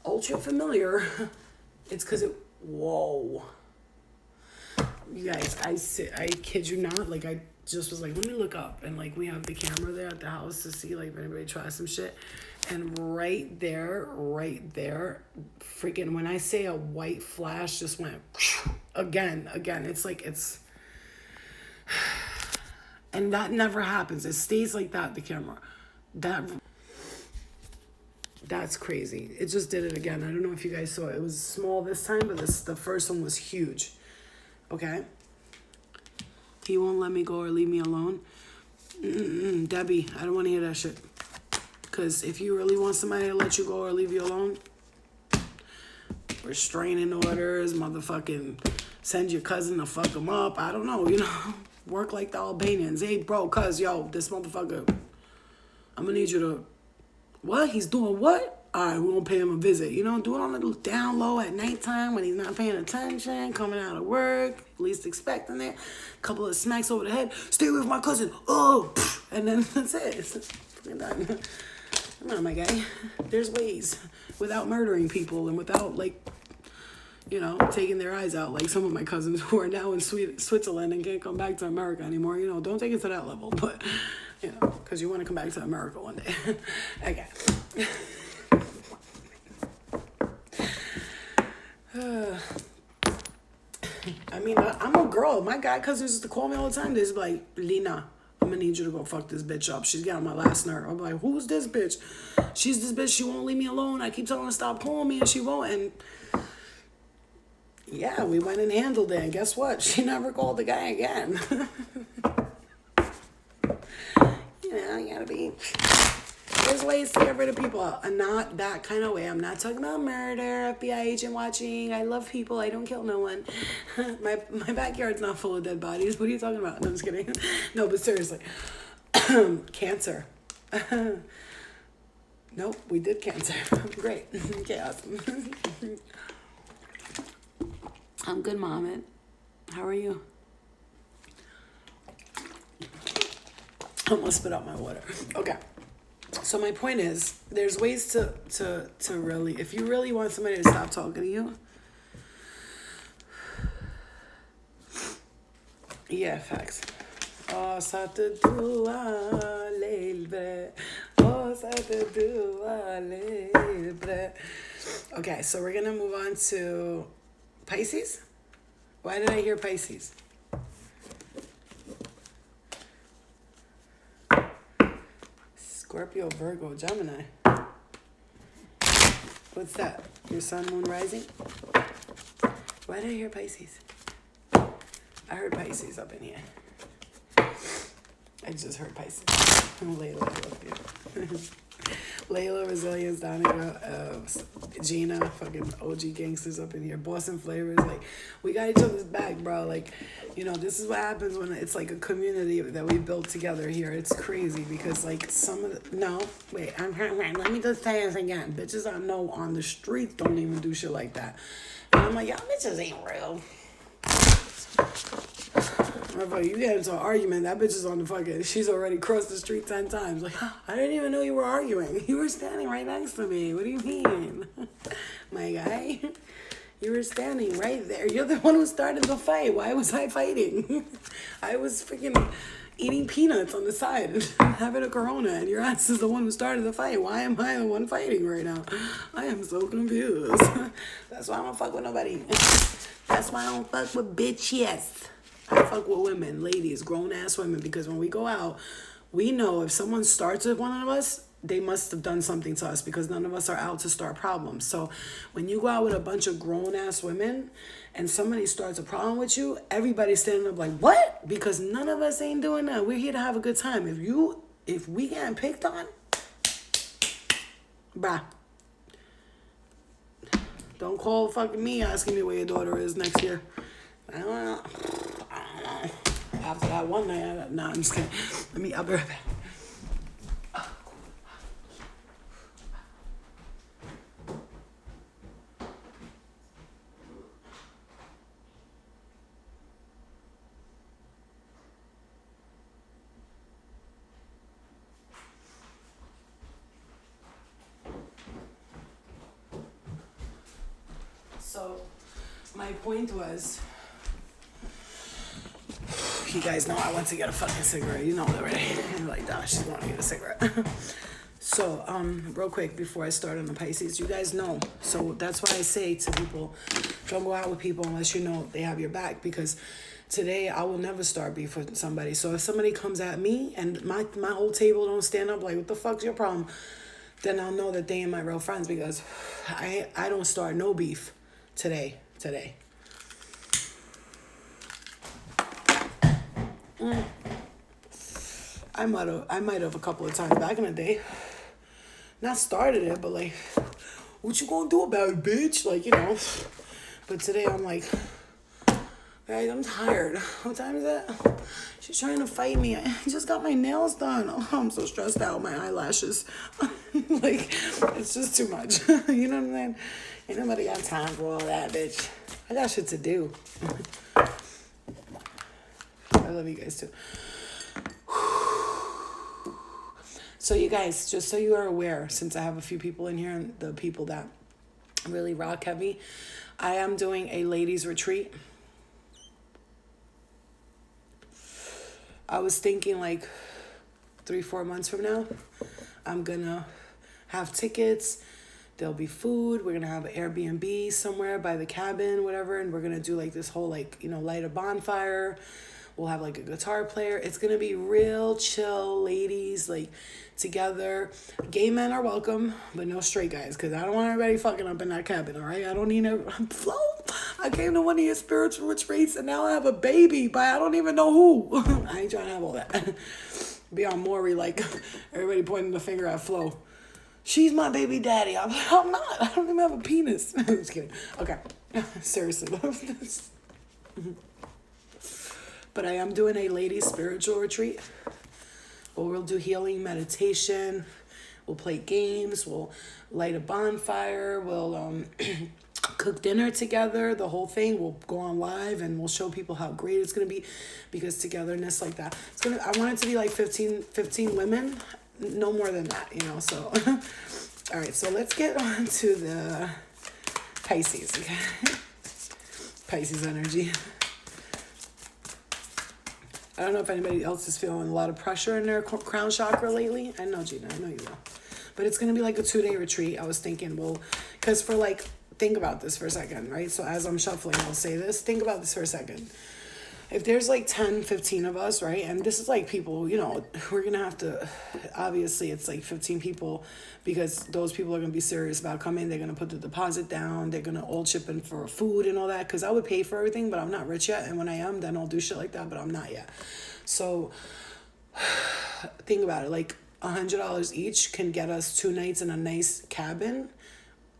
ultra familiar, it's because whoa. You guys, I kid you not, like, I just was like, let me look up, and, like, we have the camera there at the house to see, like, if anybody tries some shit, and right there, freaking, when I say a white flash just went again, it's like, and that never happens. It stays like that, the camera. That's crazy. It just did it again. I don't know if you guys saw it. It was small this time, but the first one was huge. Okay? He won't let me go or leave me alone. Debbie, I don't want to hear that shit. Because if you really want somebody to let you go or leave you alone, restraining orders, motherfucking send your cousin to fuck him up. I don't know, work like the Albanians. Hey, bro, cuz, yo, this motherfucker, I'm going to need you to, what? He's doing what? All right, we're going to pay him a visit. Do it on the down low at nighttime when he's not paying attention, coming out of work, least expecting it. Couple of smacks over the head. Stay with my cousin. Oh, and then that's it. It's fucking done. Come on, my guy. There's ways without murdering people and without, like, taking their eyes out, like some of my cousins who are now in Switzerland and can't come back to America anymore. Don't take it to that level, but, because you want to come back to America one day. Okay. I mean, I'm a girl. My guy cousins used to call me all the time. They're like, Lina, I'm gonna need you to go fuck this bitch up. She's getting on my last nerve. I'm like, who's this bitch? She's this bitch. She won't leave me alone. I keep telling her to stop calling me and she won't. And yeah, we went and handled it. And guess what? She never called the guy again. You gotta be... There's ways to get rid of people, and not that kind of way. I'm not talking about murder, FBI agent watching. I love people. I don't kill no one. My backyard's not full of dead bodies. What are you talking about? No, I'm just kidding. No, but seriously. Cancer. Nope, we did cancer. Great. Okay, awesome. I'm good, Mohammed. How are you? I almost spit out my water. Okay. So my point is, there's ways to really, if you really want somebody to stop talking to you, yeah, facts. Oh, okay, so we're gonna move on to Pisces. Why did I hear Pisces? Scorpio, Virgo, Gemini. What's that? Your sun, moon, rising? Why did I hear Pisces? I heard Pisces up in here. I just heard Pisces. Layla, I love you. Layla, Resilience, Donica, Gina, fucking OG gangsters up in here. Boston Flavors, like, we got each other's back, bro. Like, this is what happens when it's like a community that we built together here. It's crazy because, like, let me just say this again. Bitches I know on the streets don't even do shit like that. And I'm like, y'all bitches ain't real. You get into an argument, that bitch is on the fucking, she's already crossed the street 10 times. Like, I didn't even know you were arguing. You were standing right next to me. What do you mean? My guy, you were standing right there. You're the one who started the fight. Why was I fighting? I was freaking eating peanuts on the side and having a Corona, and your ass is the one who started the fight. Why am I the one fighting right now? I am so confused. That's why I don't fuck with nobody. That's why I don't fuck with bitches. I fuck with women, ladies, grown-ass women, because when we go out, we know if someone starts with one of us, they must have done something to us because none of us are out to start problems. So when you go out with a bunch of grown-ass women and somebody starts a problem with you, everybody's standing up like, what? Because none of us ain't doing that. We're here to have a good time. If we getting picked on, bruh, don't call fucking me asking me where your daughter is next year. I don't know. After that one night, I'm just kidding. I'll be right back. So, my point was, you guys know I went to get a fucking cigarette. You know that, right? I'm like, nah, she's going to get a cigarette. So, real quick, before I start on the Pisces, you guys know. So that's why I say to people, don't go out with people unless you know they have your back. Because today, I will never start beef with somebody. So if somebody comes at me and my whole table don't stand up, like, what the fuck's your problem? Then I'll know that they ain't my real friends because I don't start no beef today. I might have a couple of times back in the day. Not started it, but like, what you gonna do about it, bitch? Like, But today I'm like, guys, I'm tired. What time is it? She's trying to fight me. I just got my nails done. Oh, I'm so stressed out. My eyelashes. Like, it's just too much. You know what I'm saying? Ain't nobody got time for all that, bitch. I got shit to do. I love you guys too. So you guys, just so you are aware, since I have a few people in here and the people that really rock heavy, I am doing a ladies retreat. I was thinking like 3-4 months from now, I'm gonna have tickets. There'll be food. We're gonna have an Airbnb somewhere by the cabin, whatever, and we're gonna do like this whole light a bonfire. We'll have like a guitar player. It's gonna be real chill, ladies, like together. Gay men are welcome, but no straight guys, because I don't want everybody fucking up in that cabin, all right? I don't need no Flo. I came to one of your spiritual retreats and now I have a baby, but I don't even know who. I ain't trying to have all that. Be on Maury, like everybody pointing the finger at Flo. She's my baby daddy. I'm not. I don't even have a penis. I'm just kidding. Okay. Seriously. But I am doing a ladies' spiritual retreat where we'll do healing meditation. We'll play games. We'll light a bonfire. We'll cook dinner together. The whole thing. We'll go on live and we'll show people how great it's going to be, because togetherness like that. I want it to be like 15 women. No more than that, you know, so. All right, so let's get on to the Pisces, okay? Pisces energy. I don't know if anybody else is feeling a lot of pressure in their crown chakra lately. I know, Gina, I know you will. But it's going to be like a 2-day retreat. I was thinking, well, because for like, think about this for a second, right? So as I'm shuffling, I'll say this. Think about this for a second. If there's like 10, 15 of us, right? And this is like people, you know, we're going to have to, obviously it's like 15 people, because those people are going to be serious about coming. They're going to put the deposit down. They're going to all chip in for food and all that. Because I would pay for everything, but I'm not rich yet. And when I am, then I'll do shit like that, but I'm not yet. So think about it. Like $100 each can get us 2 nights in a nice cabin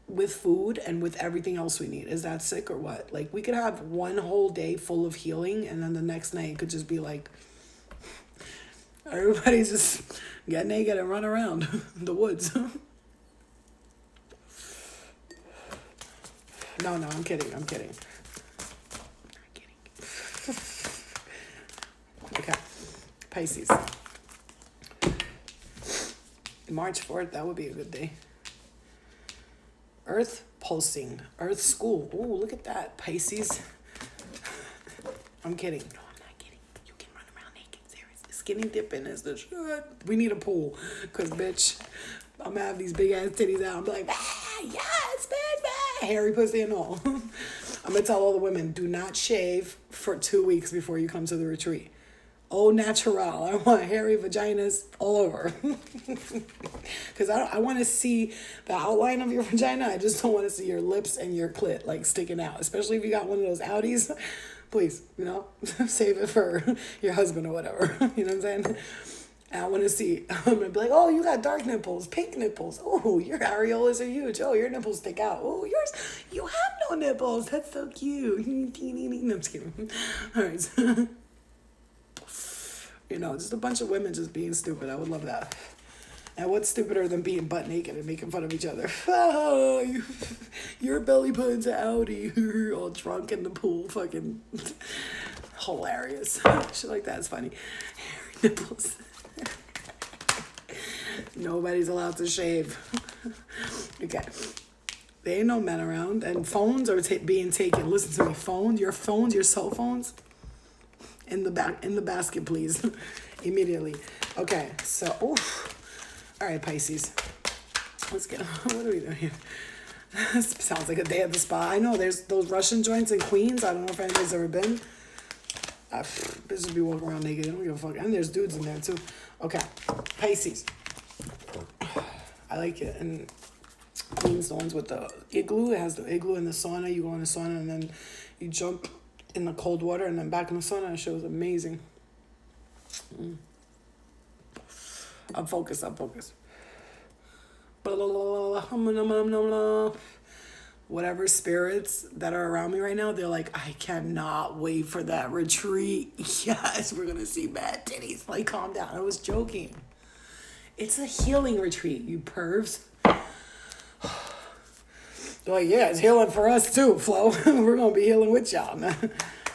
with food and with everything else we need. Is that sick or what? Like, we could have one whole day full of healing, and then the next night it could just be like everybody's just get naked and run around the woods. No, I'm kidding. I'm kidding. Okay. Pisces. March 4th, that would be a good day. Earth pulsing. Earth school. Oh, look at that. Pisces. I'm kidding. No, I'm not kidding. You can run around naked. Seriously. Skinny dipping is the shit. We need a pool. Because, bitch, I'm going to have these big ass titties out. I'm like, yes, baby. Hairy pussy and all. I'm going to tell all the women, do not shave for 2 weeks before you come to the retreat. Au natural. I want hairy vaginas all over. Because I want to see the outline of your vagina. I just don't want to see your lips and your clit like sticking out. Especially if you got one of those outies. Please, you know, save it for your husband or whatever. You know what I'm saying? And I want to see. I'm going to be like, oh, you got dark nipples, pink nipples. Oh, your areolas are huge. Oh, your nipples stick out. Oh, you have no nipples. That's so cute. No, I'm just kidding. All right. You know, just a bunch of women just being stupid. I would love that. And what's stupider than being butt naked and making fun of each other? Oh, your belly button's outy. You're all drunk in the pool. Fucking hilarious. Shit like that is funny. Hairy nipples. Nobody's allowed to shave. Okay. There ain't no men around. And phones are being taken. Listen to me. Your cell phones. In the basket, please. Immediately. Okay, so, oof. All right, Pisces. Let's get, what are we doing here? This sounds like a day at the spa. I know, there's those Russian joints in Queens. I don't know if anybody's ever been. Bitches be walking around naked. I don't give a fuck. And there's dudes in there, too. Okay, Pisces. I like it. And Queens, the ones with the igloo. It has the igloo and the sauna. You go in the sauna and then you jump in the cold water and then back in the sauna. That shit was amazing. I'm focused. Whatever spirits that are around me right now, they're like, I cannot wait for that retreat. Yes, we're gonna see bad titties. Like, calm down. I was joking. It's a healing retreat, you pervs. They're like, yeah, it's healing for us too, Flo. We're going to be healing with y'all, man.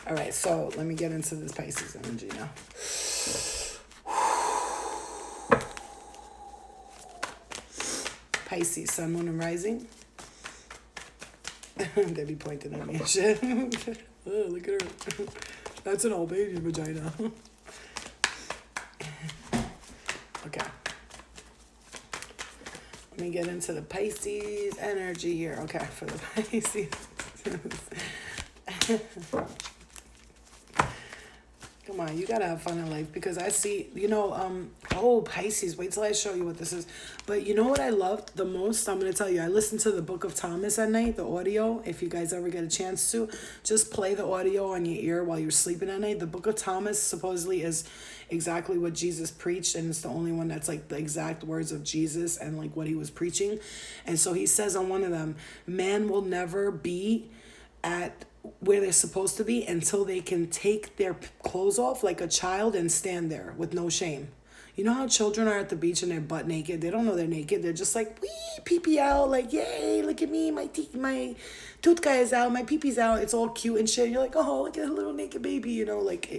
All right, so let me get into this Pisces energy now. Pisces, sun, moon, and rising. They be pointing at me and shit. Oh, look at her. That's an old baby vagina. Okay. Let me get into the Pisces energy here. Okay, for the Pisces. Come on, you gotta have fun in life because I see, Pisces, wait till I show you what this is. But you know what I loved the most? I'm gonna tell you, I listened to the Book of Thomas at night, the audio. If you guys ever get a chance to, just play the audio on your ear while you're sleeping at night. The Book of Thomas supposedly is exactly what Jesus preached, and it's the only one that's like the exact words of Jesus and like what he was preaching. And so he says on one of them, man will never be at where they're supposed to be until they can take their clothes off like a child and stand there with no shame. You know how children are at the beach and they're butt naked? They don't know they're naked. They're just like, wee, pee-pee out. Like, yay, look at me. My tooth guy is out. My pee-pee's out. It's all cute and shit. You're like, oh, look at a little naked baby. You know, like,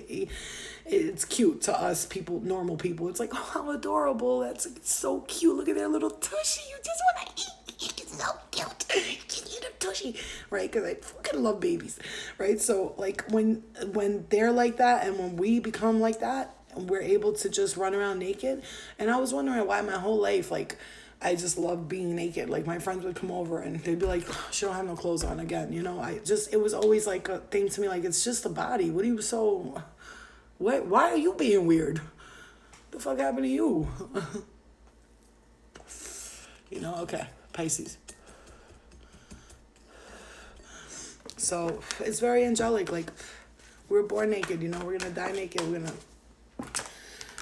it's cute to us people, normal people. It's like, oh, how adorable. It's so cute. Look at their little tushy. You just want to eat. It's so cute. Just eat a tushy, right? Because I fucking love babies, right? So like when they're like that and when we become like that, and we're able to just run around naked. And I was wondering why my whole life, like, I just love being naked. Like my friends would come over and they'd be like, oh, she don't have no clothes on again. You know, it was always like a thing to me. Like, it's just the body. What are you so, why are you being weird? The fuck happened to you? Okay. Pisces. So it's very angelic. Like, we're born naked, we're gonna die naked.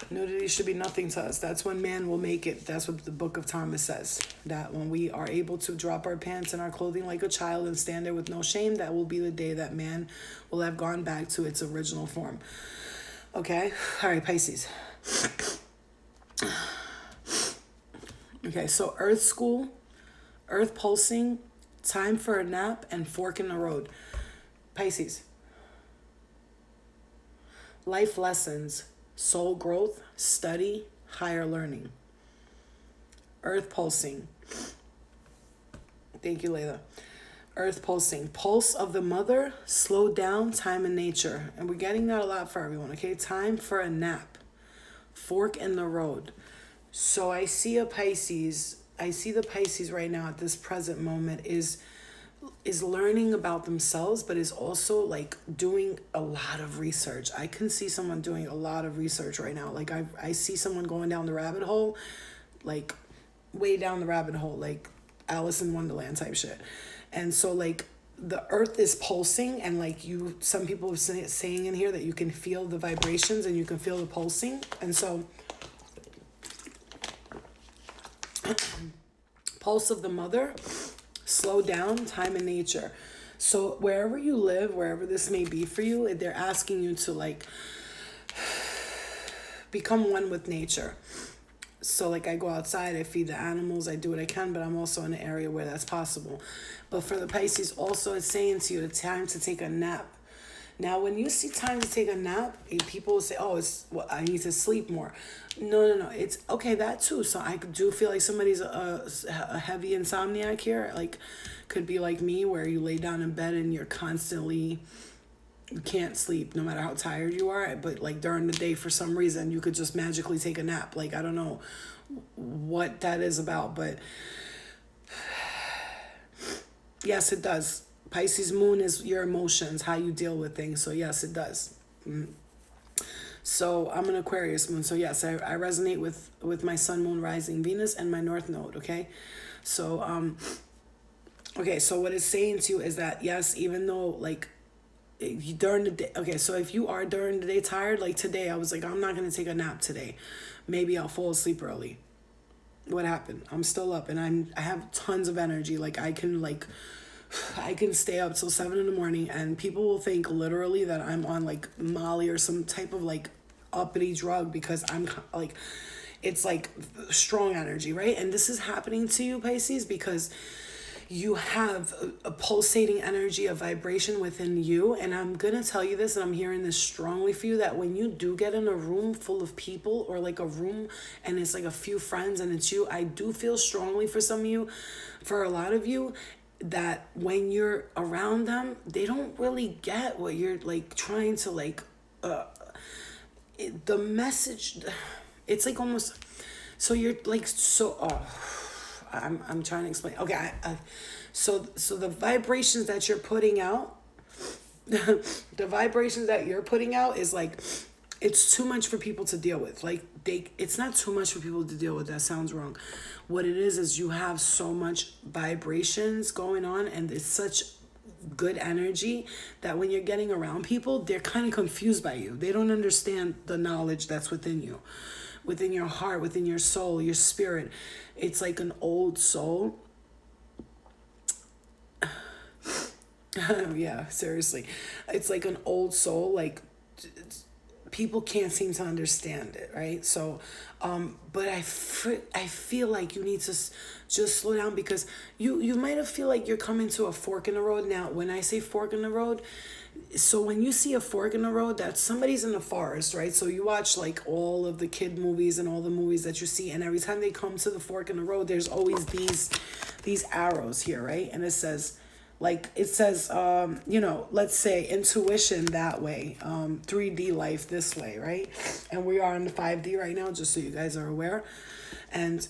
Nudity should be nothing to us. That's when man will make it. That's what the Book of Thomas says. That when we are able to drop our pants and our clothing like a child and stand there with no shame, that will be the day that man will have gone back to its original form. Okay? All right, Pisces. Okay, so Earth School, Earth Pulsing, Time for a Nap, and Fork in the Road. Pisces. Life lessons, soul growth, study, higher learning. Earth Pulsing. Thank you, Layla. Earth Pulsing. Pulse of the mother, slow down, time in nature. And we're getting that a lot for everyone, okay? Time for a nap. Fork in the road. So I see the Pisces right now at this present moment is learning about themselves, but is also like doing a lot of research. I can see someone doing a lot of research right now. Like I see someone going down the rabbit hole, like way down the rabbit hole, like Alice in Wonderland type shit. And so like the earth is pulsing, and like some people are saying in here that you can feel the vibrations and you can feel the pulsing. And so pulse of the mother, slow down, time in nature. So wherever you live, wherever this may be for you, they're asking you to like become one with nature. So like I go outside, I feed the animals, I do what I can, but I'm also in an area where that's possible. But for the Pisces also, it's saying to you, it's time to take a nap. Now, when you see time to take a nap, people will say, oh, I need to sleep more. No. It's okay, that too. So I do feel like somebody's a heavy insomniac here. Like, could be like me, where you lay down in bed and you can't sleep no matter how tired you are. But like during the day, for some reason, you could just magically take a nap. Like, I don't know what that is about, but yes, it does. Pisces moon is your emotions, how you deal with things. So yes, it does. So I'm an Aquarius moon. So yes, I resonate with my sun, moon, rising, Venus, and my north node. Okay. So, okay. So what it's saying to you is that, yes, even though like during the day, okay. So if you are during the day tired, like today, I was like, I'm not going to take a nap today. Maybe I'll fall asleep early. What happened? I'm still up and I have tons of energy. Like I can stay up till 7 a.m. and people will think literally that I'm on like Molly or some type of like uppity drug, because I'm like, it's like strong energy, right? And this is happening to you, Pisces, because you have a pulsating energy, a vibration within you. And I'm going to tell you this, and I'm hearing this strongly for you, that when you do get in a room full of people, or like a room and it's like a few friends and it's you, I do feel strongly for some of you, for a lot of you, that when you're around them, they don't really get what you're like trying to like, the message, it's like almost, so you're like, I'm trying to explain. Okay. So the vibrations that you're putting out, the vibrations that you're putting out is like, it's too much for people to deal with. Like it's not too much for people to deal with. That sounds wrong. What it is you have so much vibrations going on, and it's such good energy that when you're getting around people, they're kind of confused by you. They don't understand the knowledge that's within you, within your heart, within your soul, your spirit. It's like an old soul. Yeah, seriously. It's like an old soul. Like people can't seem to understand it, right? So but I feel like you need to just slow down, because you might have feel like you're coming to a fork in the road. Now when I say fork in the road, so when you see a fork in the road, that's somebody's in the forest, right? So you watch like all of the kid movies and all the movies that you see, and every time they come to the fork in the road, there's always these arrows here, right? And it says, let's say intuition that way, 3D life this way, right? And we are in the 5D right now, just so you guys are aware. And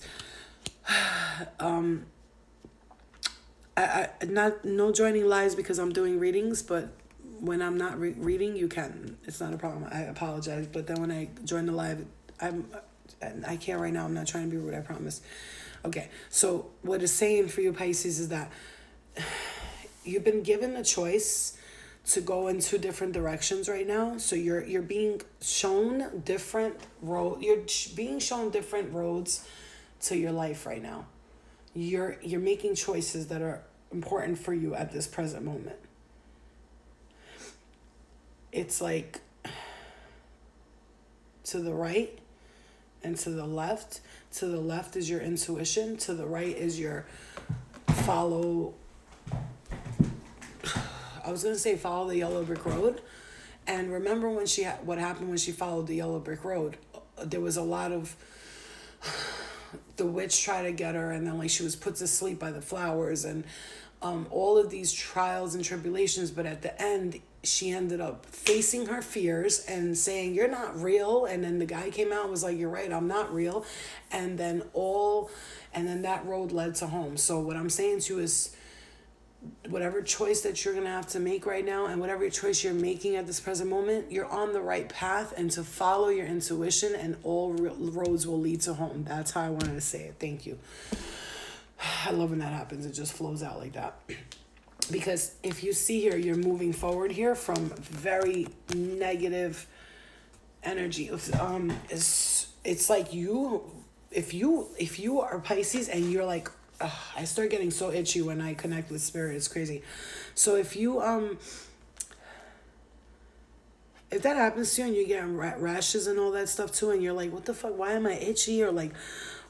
no joining lives because I'm doing readings, but when I'm not reading, you can. It's not a problem. I apologize. But then when I join the live, I can't right now. I'm not trying to be rude, I promise. Okay, so what it's saying for you Pisces is that you've been given the choice to go in two different directions right now. So you're being shown different being shown different roads to your life right now. You're making choices that are important for you at this present moment. It's like to the right and to the left. To the left is your intuition. To the right is your follow the yellow brick road. And remember when what happened when she followed the yellow brick road? There was a lot of the witch tried to get her, and then like she was put to sleep by the flowers, and all of these trials and tribulations. But at the end, she ended up facing her fears and saying, "You're not real." And then the guy came out and was like, "You're right, I'm not real." And then that road led to home. So what I'm saying to you is, whatever choice that you're going to have to make right now, and whatever choice you're making at this present moment, you're on the right path, and to follow your intuition, and all roads will lead to home. That's how I wanted to say it. Thank you. I love when that happens. It just flows out like that. Because if you see here, you're moving forward here from very negative energy. It's like if you are Pisces and you're like, I start getting so itchy when I connect with spirit. It's crazy. So if that happens to you and you get rashes and all that stuff too, and you're like, what the fuck? Why am I itchy? Or like,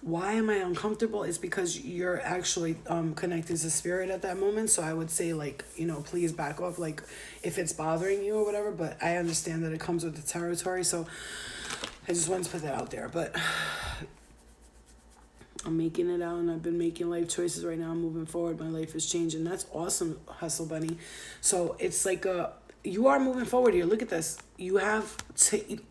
why am I uncomfortable? It's because you're actually connected to spirit at that moment. So I would say, like, please back off, like if it's bothering you or whatever. But I understand that it comes with the territory. So I just wanted to put that out there. But I'm making it out, and I've been making life choices right now. I'm moving forward. My life is changing. That's awesome, Hustle Bunny. So it's like you are moving forward here. Look at this. You have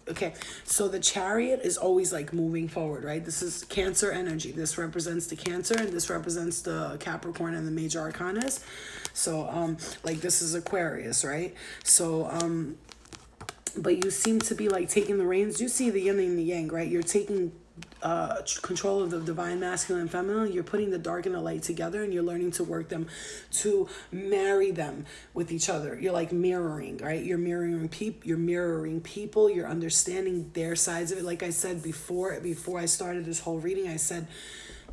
okay. So the Chariot is always like moving forward, right? This is Cancer energy. This represents the Cancer, and this represents the Capricorn and the major arcanas. So like this is Aquarius, right? So but you seem to be like taking the reins. You see the yin and the yang, right? You're taking control of the divine masculine and feminine. You're putting the dark and the light together, and you're learning to work them, to marry them with each other. You're like mirroring, right? You're mirroring people. You're understanding their sides of it. Like I said before I started this whole reading, I said,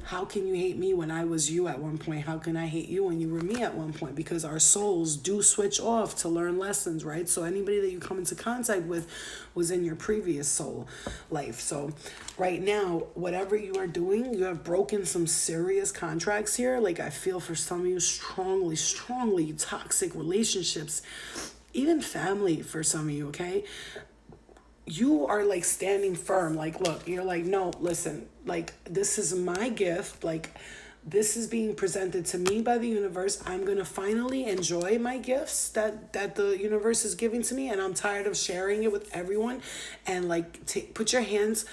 how can you hate me when I was you at one point? How can I hate you when you were me at one point? Because our souls do switch off to learn lessons, right? So anybody that you come into contact with was in your previous soul life. So right now, whatever you are doing, you have broken some serious contracts here. Like I feel for some of you, strongly toxic relationships, even family for some of you, okay? You are like standing firm. Like, look, you're like, no, listen, like, this is my gift. Like, this is being presented to me by the universe. I'm going to finally enjoy my gifts that the universe is giving to me. And I'm tired of sharing it with everyone. And like, put your hands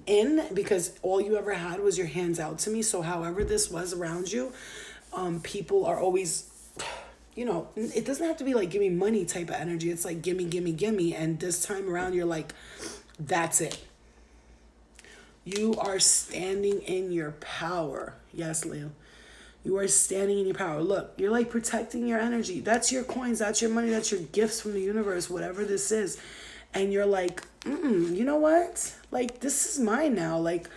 in, because all you ever had was your hands out to me. So however this was around you, people are always it doesn't have to be like give me money type of energy. It's like gimme, gimme, gimme. And this time around, you're like, that's it. You are standing in your power. Yes, Leo. You are standing in your power. Look, you're like protecting your energy. That's your coins. That's your money. That's your gifts from the universe, whatever this is. And you're like, you know what? Like, this is mine now. Like,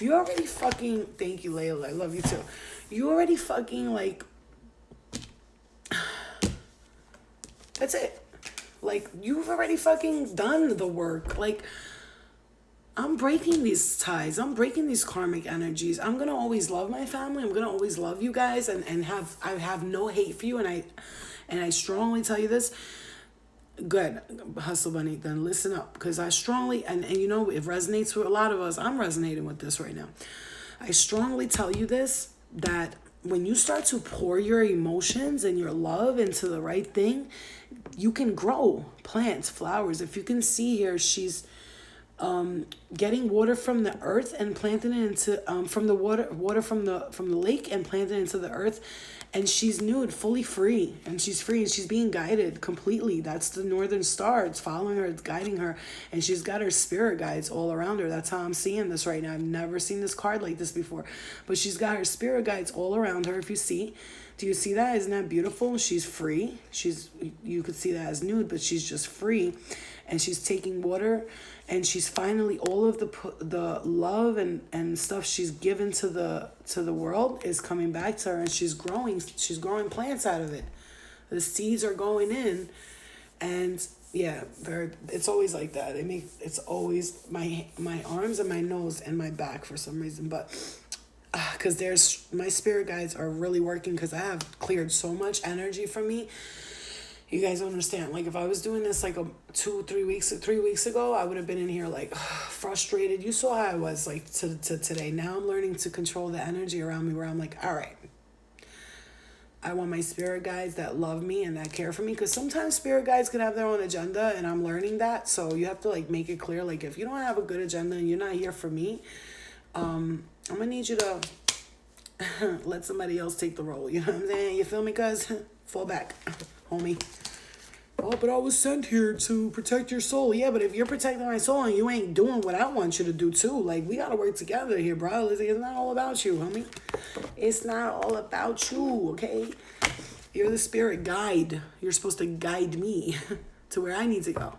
you already fucking, thank you, Layla. I love you too. You already fucking, like, that's it. Like, you've already fucking done the work. Like, I'm breaking these ties. I'm breaking these karmic energies. I'm going to always love my family. I'm going to always love you guys and I have no hate for you. And I strongly tell you this. Good. Hustle Bunny, then listen up. Because I strongly, and it resonates with a lot of us. I'm resonating with this right now. I strongly tell you this, that when you start to pour your emotions and your love into the right thing, you can grow plants, flowers. If you can see here, she's getting water from the earth and planting it into from the water from the lake and planting it into the earth, and she's nude, fully free, and she's free and she's being guided completely. That's the Northern Star. It's following her, it's guiding her, and she's got her spirit guides all around her. That's how I'm seeing this right now. I've never seen this card like this before, but she's got her spirit guides all around her. If you see, do you see that? Isn't that beautiful? She's free. You could see that as nude, but she's just free, and she's taking water. And she's finally, all of the love and stuff she's given to the world is coming back to her, and she's growing plants out of it. The seeds are going in, and yeah, it's always like that. It's always my arms and my nose and my back for some reason, but because my spirit guides are really working, because I have cleared so much energy from me. You guys don't understand. Like, if I was doing this like 3 weeks ago, I would have been in here like frustrated. You saw how I was like to today. Now I'm learning to control the energy around me, where I'm like, all right, I want my spirit guides that love me and that care for me, because sometimes spirit guides can have their own agenda, and I'm learning that. So you have to like make it clear, like, if you don't have a good agenda and you're not here for me, I'm gonna need you to let somebody else take the role. You know what I'm saying? You feel me? Cuz fall back, homie. Oh, but I was sent here to protect your soul. Yeah, but if you're protecting my soul and you ain't doing what I want you to do too, like, we gotta work together here, bro. It's not all about you, homie. It's not all about you, okay? You're the spirit guide. You're supposed to guide me to where I need to go.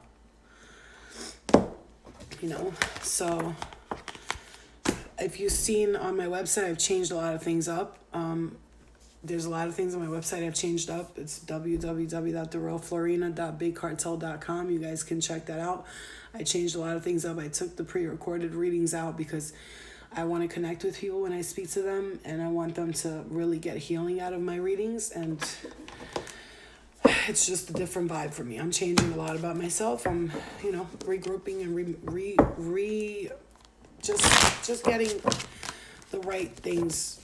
So if you've seen on my website, I've changed a lot of things up. There's a lot of things on my website I've changed up. It's www.therealflorina.bigcartel.com. You guys can check that out. I changed a lot of things up. I took the pre-recorded readings out because I want to connect with people when I speak to them, and I want them to really get healing out of my readings, and it's just a different vibe for me. I'm changing a lot about myself. I'm, regrouping and just getting the right things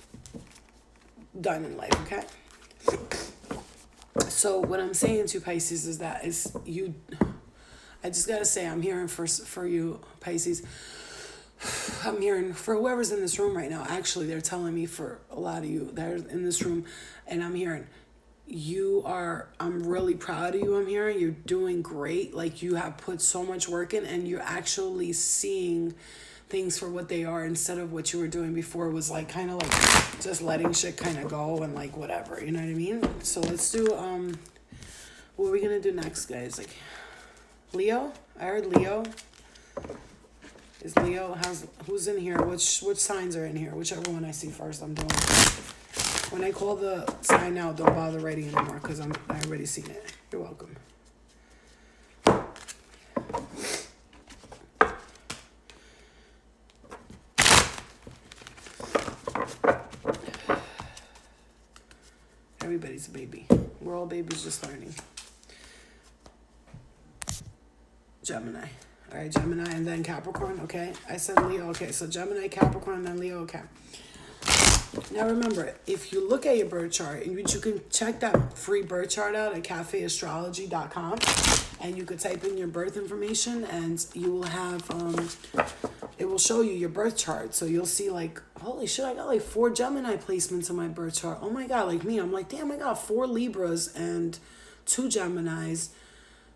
done in life, okay? So what I'm saying to Pisces is that I just gotta say, I'm hearing for you, Pisces. I'm hearing for whoever's in this room right now. Actually, they're telling me for a lot of you that are in this room, and I'm hearing I'm really proud of you. I'm hearing you're doing great. Like, you have put so much work in, and you're actually seeing things for what they are, instead of what you were doing before was like kind of like just letting shit kind of go and like whatever, you know what I mean? So let's do what are we gonna do next, guys? Like, Leo? I heard Leo. Is Leo, who's in here? Which signs are in here? Whichever one I see first, I'm doing. When I call the sign out, don't bother writing anymore, because I already seen it. You're welcome. Everybody's a baby. We're all babies just learning. Gemini. All right, Gemini and then Capricorn, okay? I said Leo, okay. So Gemini, Capricorn, then Leo, okay. Now remember, if you look at your birth chart, and you can check that free birth chart out at cafeastrology.com, and you could type in your birth information, and you will have it will show you your birth chart. So you'll see like, holy shit, I got like 4 Gemini placements in my birth chart. Oh my God, like me, I'm like, damn, I got 4 Libras and 2 Geminis,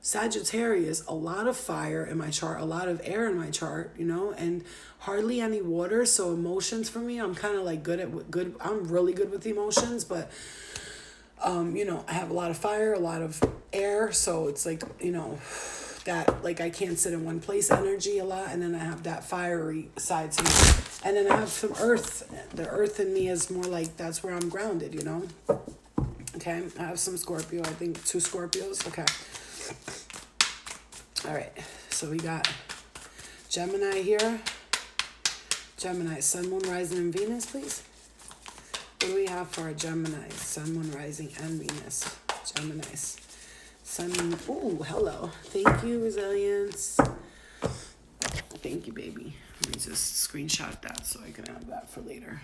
Sagittarius, a lot of fire in my chart, a lot of air in my chart, you know, and hardly any water. So emotions for me, I'm kind of like I'm really good with emotions, but you know, I have a lot of fire, a lot of air. So it's like, you know, that like I can't sit in one place energy a lot, and then I have that fiery side to me, and then I have some earth. The earth in me is more like that's where I'm grounded, you know. Okay, I have some Scorpio. I think 2 Scorpios. Okay. All right. So we got Gemini here. Gemini, Sun, Moon, Rising, and Venus, please. What do we have for our Gemini? Sun, Moon, Rising, and Venus. Geminis. Sun, Moon. Ooh, hello. Thank you, Resilience. Thank you, baby. Let me just screenshot that so I can have that for later.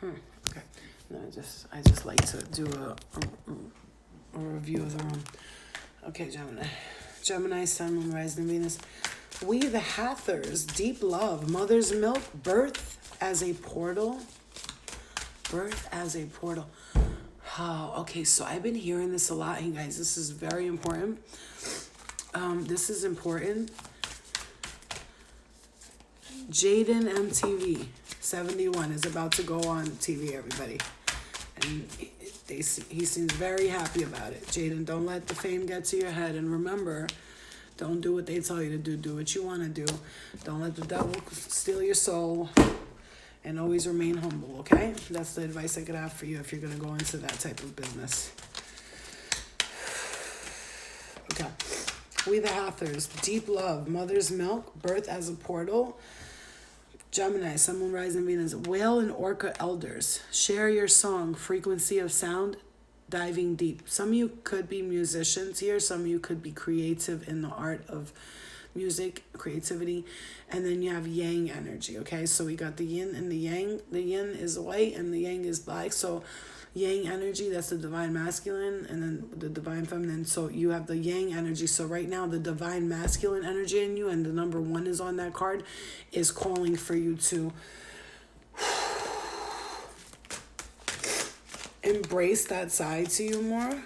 Okay. No, I just like to do a review of the room. Okay, Gemini. Gemini, Sun, Moon, Rising, and Venus. We the Hathors, deep love, mother's milk, birth as a portal. Birth as a portal. Oh, okay, so I've been hearing this a lot, and guys, this is very important. This is important. Jaden MTV 71 is about to go on TV, everybody. And he seems very happy about it. Jaden, don't let the fame get to your head. And remember, don't do what they tell you to do. Do what you want to do. Don't let the devil steal your soul. And always remain humble, okay? That's the advice I could have for you if you're going to go into that type of business. Okay. We the Hathors, deep love, mother's milk, birth as a portal. Gemini, Sun, Moon, Rising, Venus, whale and orca elders. Share your song, frequency of sound, diving deep. Some of you could be musicians here. Some of you could be creative in the art of music, creativity. And then you have yang energy, okay? So we got the yin and the yang. The yin is white and the yang is black. So yang energy, that's the divine masculine, and then the divine feminine. So you have the yang energy. So right now the divine masculine energy in you, and the number 1 is on that card, is calling for you to embrace that side to you more.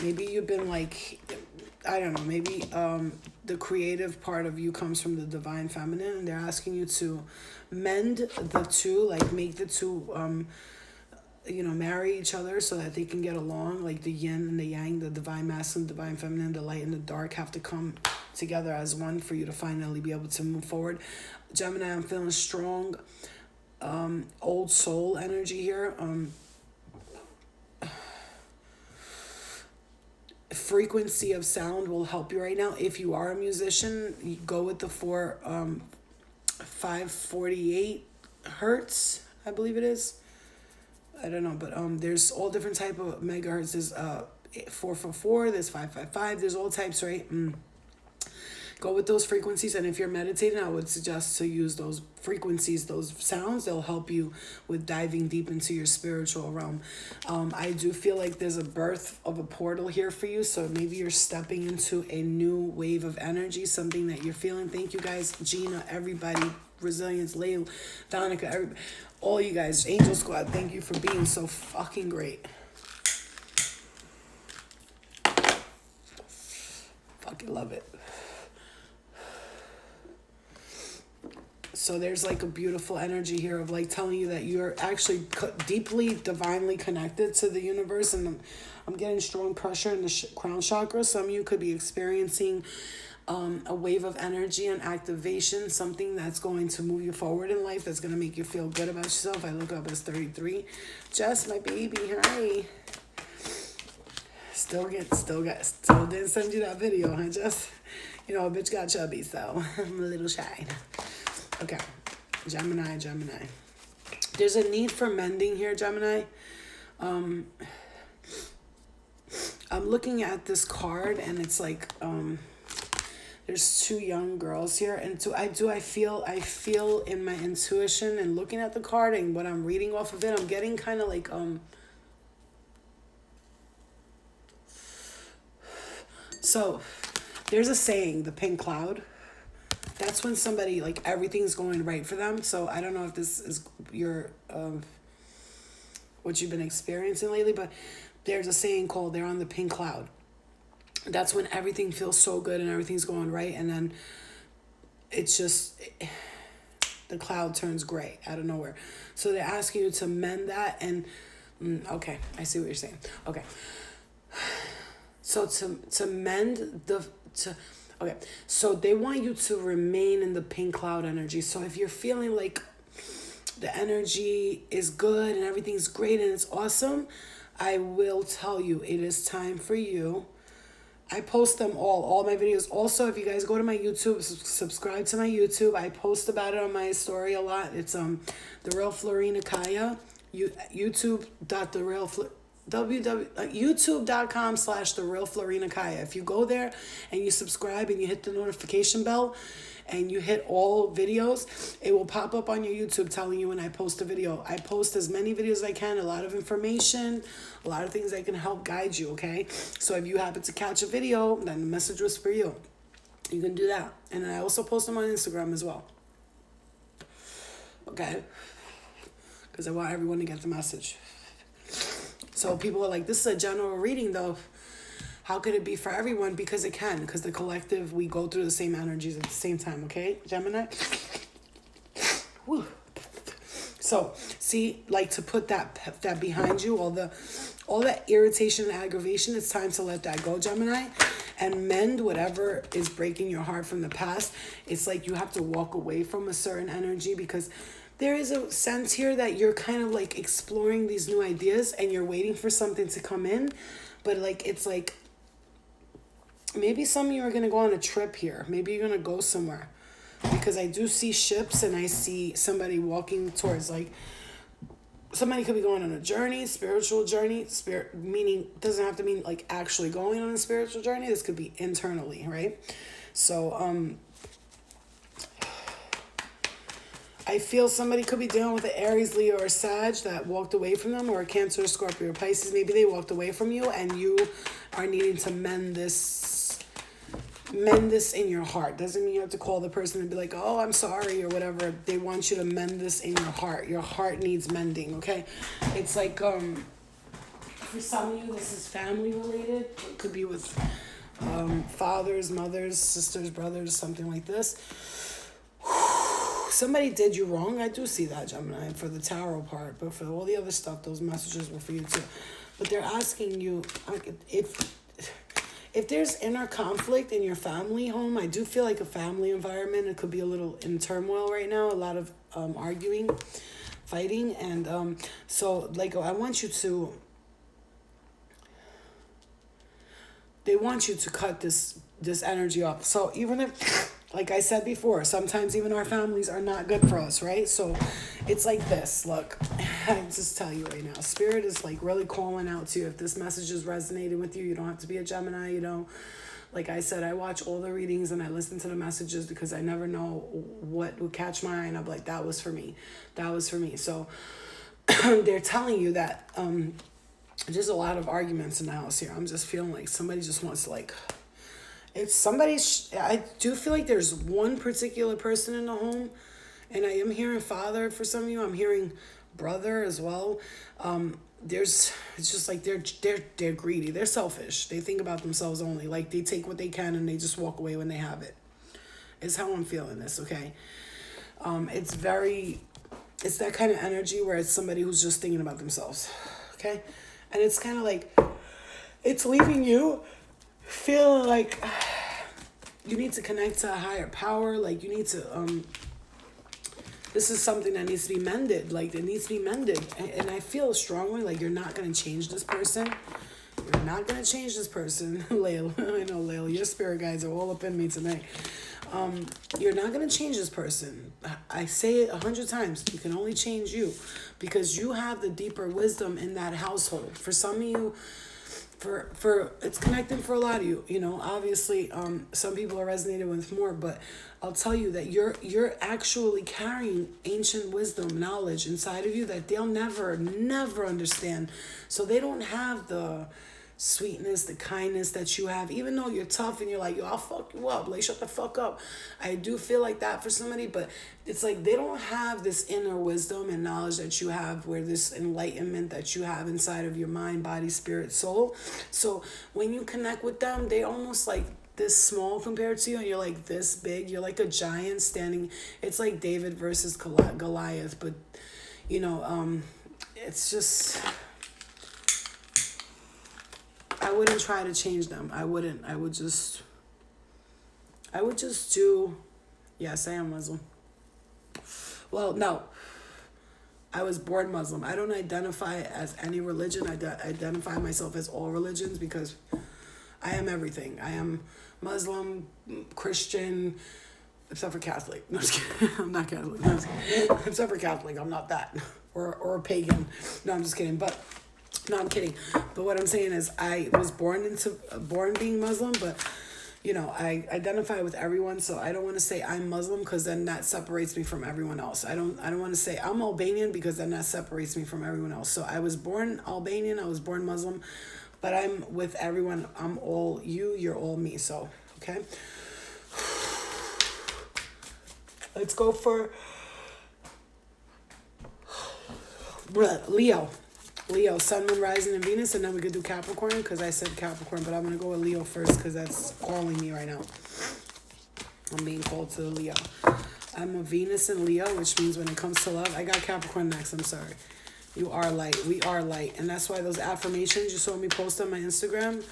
Maybe you've been like, I don't know, maybe the creative part of you comes from the divine feminine, and they're asking you to mend the two, like make the two marry each other so that they can get along. Like the yin and the yang, the divine masculine, divine feminine, the light and the dark have to come together as one for you to finally be able to move forward. Gemini, I'm feeling strong old soul energy here. Frequency of sound will help you right now. If you are a musician, you go with the 548 hertz, I believe it is. I don't know, but there's all different type of megahertz. There's 444, there's 555, there's all types, right? Go with those frequencies, and if you're meditating, I would suggest to use those frequencies, those sounds. They'll help you with diving deep into your spiritual realm. I do feel like there's a birth of a portal here for you, so maybe you're stepping into a new wave of energy, something that you're feeling. Thank you guys, Gina, everybody, Resilience, Layla, Donica, everybody, all you guys, Angel Squad, thank you for being so fucking great. Fucking love it. So there's like a beautiful energy here of like telling you that you're actually deeply, divinely connected to the universe. And I'm getting strong pressure in the crown chakra. Some of you could be experiencing a wave of energy and activation, something that's going to move you forward in life, that's going to make you feel good about yourself. I look up as 33. Jess, my baby, hi. Still didn't send you that video, huh, Jess? You know, a bitch got chubby, so I'm a little shy. Okay, Gemini. There's a need for mending here, Gemini. I'm looking at this card, and it's like there's 2 young girls here, and I feel in my intuition and looking at the card and what I'm reading off of it, I'm getting kind of like So there's a saying, the pink cloud. That's when somebody, like, everything's going right for them. So I don't know if this is your what you've been experiencing lately, but there's a saying called they're on the pink cloud. That's when everything feels so good and everything's going right, and then it's just the cloud turns gray out of nowhere. So they're asking you to mend that, and okay, I see what you're saying. Okay, so to mend okay, so they want you to remain in the pink cloud energy. So if you're feeling like the energy is good and everything's great and it's awesome, I will tell you it is time for you. I post them all my videos. Also, if you guys go to my YouTube, subscribe to my YouTube. I post about it on my story a lot. It's The Real Florina Kaya. youtube.com/TheRealFlorinaKaya. If you go there and you subscribe and you hit the notification bell and you hit all videos, it will pop up on your YouTube telling you when I post a video. I post as many videos as I can, a lot of information, a lot of things that can help guide you, okay? So if you happen to catch a video, then the message was for you. You can do that. And then I also post them on Instagram as well. Okay? Because I want everyone to get the message. So people are like, this is a general reading though. How could it be for everyone? Because it can. Because the collective, we go through the same energies at the same time, okay, Gemini? Whew. So, see, like, to put that behind you, all that irritation and aggravation, it's time to let that go, Gemini, and mend whatever is breaking your heart from the past. It's like you have to walk away from a certain energy, because there is a sense here that you're kind of like exploring these new ideas and you're waiting for something to come in. But like, it's like, maybe some of you are going to go on a trip here. Maybe you're going to go somewhere, because I do see ships and I see somebody walking towards, like, somebody could be going on a journey, spiritual journey, meaning doesn't have to mean like actually going on a spiritual journey. This could be internally, right? So, I feel somebody could be dealing with an Aries, Leo, or Sag that walked away from them, or a Cancer, Scorpio, or Pisces. Maybe they walked away from you and you are needing to mend this in your heart. Doesn't mean you have to call the person and be like, oh, I'm sorry, or whatever. They want you to mend this in your heart. Your heart needs mending, okay? It's like, for some of you, this is family related. It could be with fathers, mothers, sisters, brothers, something like this. Somebody did you wrong. I do see that, Gemini, for the tarot part. But for all the other stuff, those messages were for you too. But they're asking you, if there's inner conflict in your family home, I do feel like a family environment, it could be a little in turmoil right now. A lot of arguing, fighting. And so, like, they want you to cut this energy off. So even if, like I said before, sometimes even our families are not good for us, right? So it's like this. Look, I just tell you right now, Spirit is like really calling out to you. If this message is resonating with you, you don't have to be a Gemini, you know. Like I said, I watch all the readings and I listen to the messages because I never know what would catch my eye. And I'm like, that was for me. That was for me. So they're telling you that there's a lot of arguments in the house here. I'm just feeling like somebody just wants to, like, it's somebody's, I do feel like there's one particular person in the home, and I am hearing father for some of you. I'm hearing brother as well. It's just like they're greedy. They're selfish. They think about themselves only. Like, they take what they can and they just walk away when they have it. Is how I'm feeling this, okay? It's that kind of energy where it's somebody who's just thinking about themselves, okay? And it's kind of like, it's leaving you feeling like you need to connect to a higher power. Like, you need to, this is something that needs to be mended. Like, it needs to be mended. And I feel strongly like you're not going to change this person. You're not going to change this person. Lael, I know, Lael, your spirit guides are all up in me tonight. You're not going to change this person. I say it 100 times. You can only change you, because you have the deeper wisdom in that household. For some of you, for it's connecting for a lot of you, you know, obviously, some people are resonating with more, but I'll tell you that you're actually carrying ancient wisdom, knowledge inside of you that they'll never understand. So they don't have the sweetness, the kindness that you have, even though you're tough and you're like, yo, I'll fuck you up, like shut the fuck up. I do feel like that for somebody, but it's like they don't have this inner wisdom and knowledge that you have, where this enlightenment that you have inside of your mind, body, spirit, soul. So when you connect with them, they almost like this small compared to you, and you're like this big. You're like a giant standing. It's like David versus Goliath, but you know, it's just, I wouldn't try to change them. I wouldn't. I would just do, yes, I am Muslim. Well, no, I was born Muslim. I don't identify as any religion. I identify myself as all religions because I am everything. I am Muslim, Christian, except for Catholic. No, I'm just kidding. I'm not Catholic. No, I'm just kidding. Except for Catholic, I'm not that. Or a pagan. No, I'm just kidding. But no, I'm kidding. But what I'm saying is, I was born being Muslim, but you know, I identify with everyone, so I don't want to say I'm Muslim because then that separates me from everyone else. I don't want to say I'm Albanian because then that separates me from everyone else. So I was born Albanian, I was born Muslim, but I'm with everyone. I'm all you, you're all me. So, okay. Let's go for Leo. Leo, Sun, Moon, Rising, and Venus, and then we could do Capricorn because I said Capricorn, but I'm going to go with Leo first because that's calling me right now. I'm being called to Leo. I'm a Venus and Leo, which means when it comes to love, I got Capricorn next, I'm sorry. You are light. We are light. And that's why those affirmations you saw me post on my Instagram,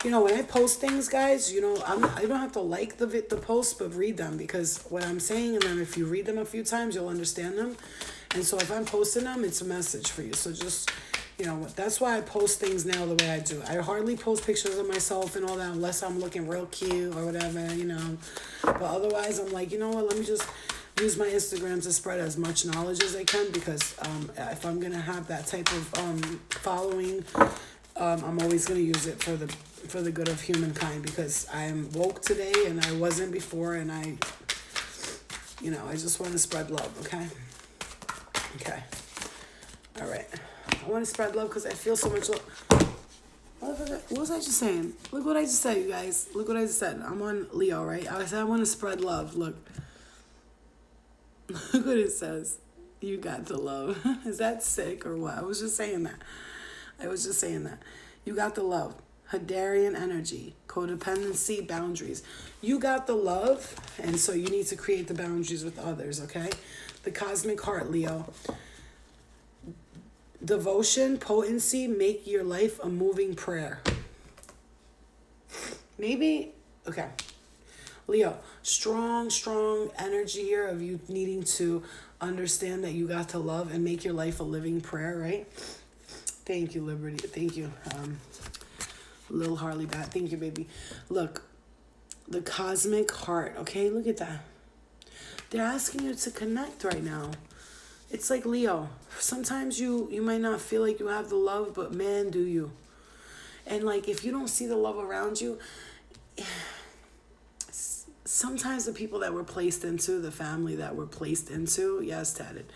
you know, when I post things, guys, you know, I don't have to like the post, but read them, because what I'm saying, and then if you read them a few times, you'll understand them. And so if I'm posting them, it's a message for you. So just, you know, that's why I post things now the way I do. I hardly post pictures of myself and all that unless I'm looking real cute or whatever, you know. But otherwise, I'm like, you know what, let me just use my Instagram to spread as much knowledge as I can, because if I'm going to have that type of following, I'm always going to use it for the good of humankind, because I am woke today and I wasn't before, and I just want to spread love, okay? Okay. All right. I want to spread love because I feel so much love. What was I just saying? Look what I just said, you guys. Look what I just said. I'm on Leo, right? I said I want to spread love. Look. Look what it says. You got the love. Is that sick or what? I was just saying that. You got the love. Hadarian energy. Codependency, boundaries. You got the love, and so you need to create the boundaries with others, okay? The cosmic heart, Leo. Devotion, potency, make your life a moving prayer. Maybe, okay. Leo, strong energy here of you needing to understand that you got to love and make your life a living prayer, right? Thank you, Liberty. Thank you, Lil Harley Bat. Thank you, baby. Look, the cosmic heart, okay? Look at that. They're asking you to connect right now. It's like, Leo, sometimes you might not feel like you have the love, but man, do you. And like, if you don't see the love around you, sometimes the people that we're placed into, the family that we're placed into, yes, Tatted,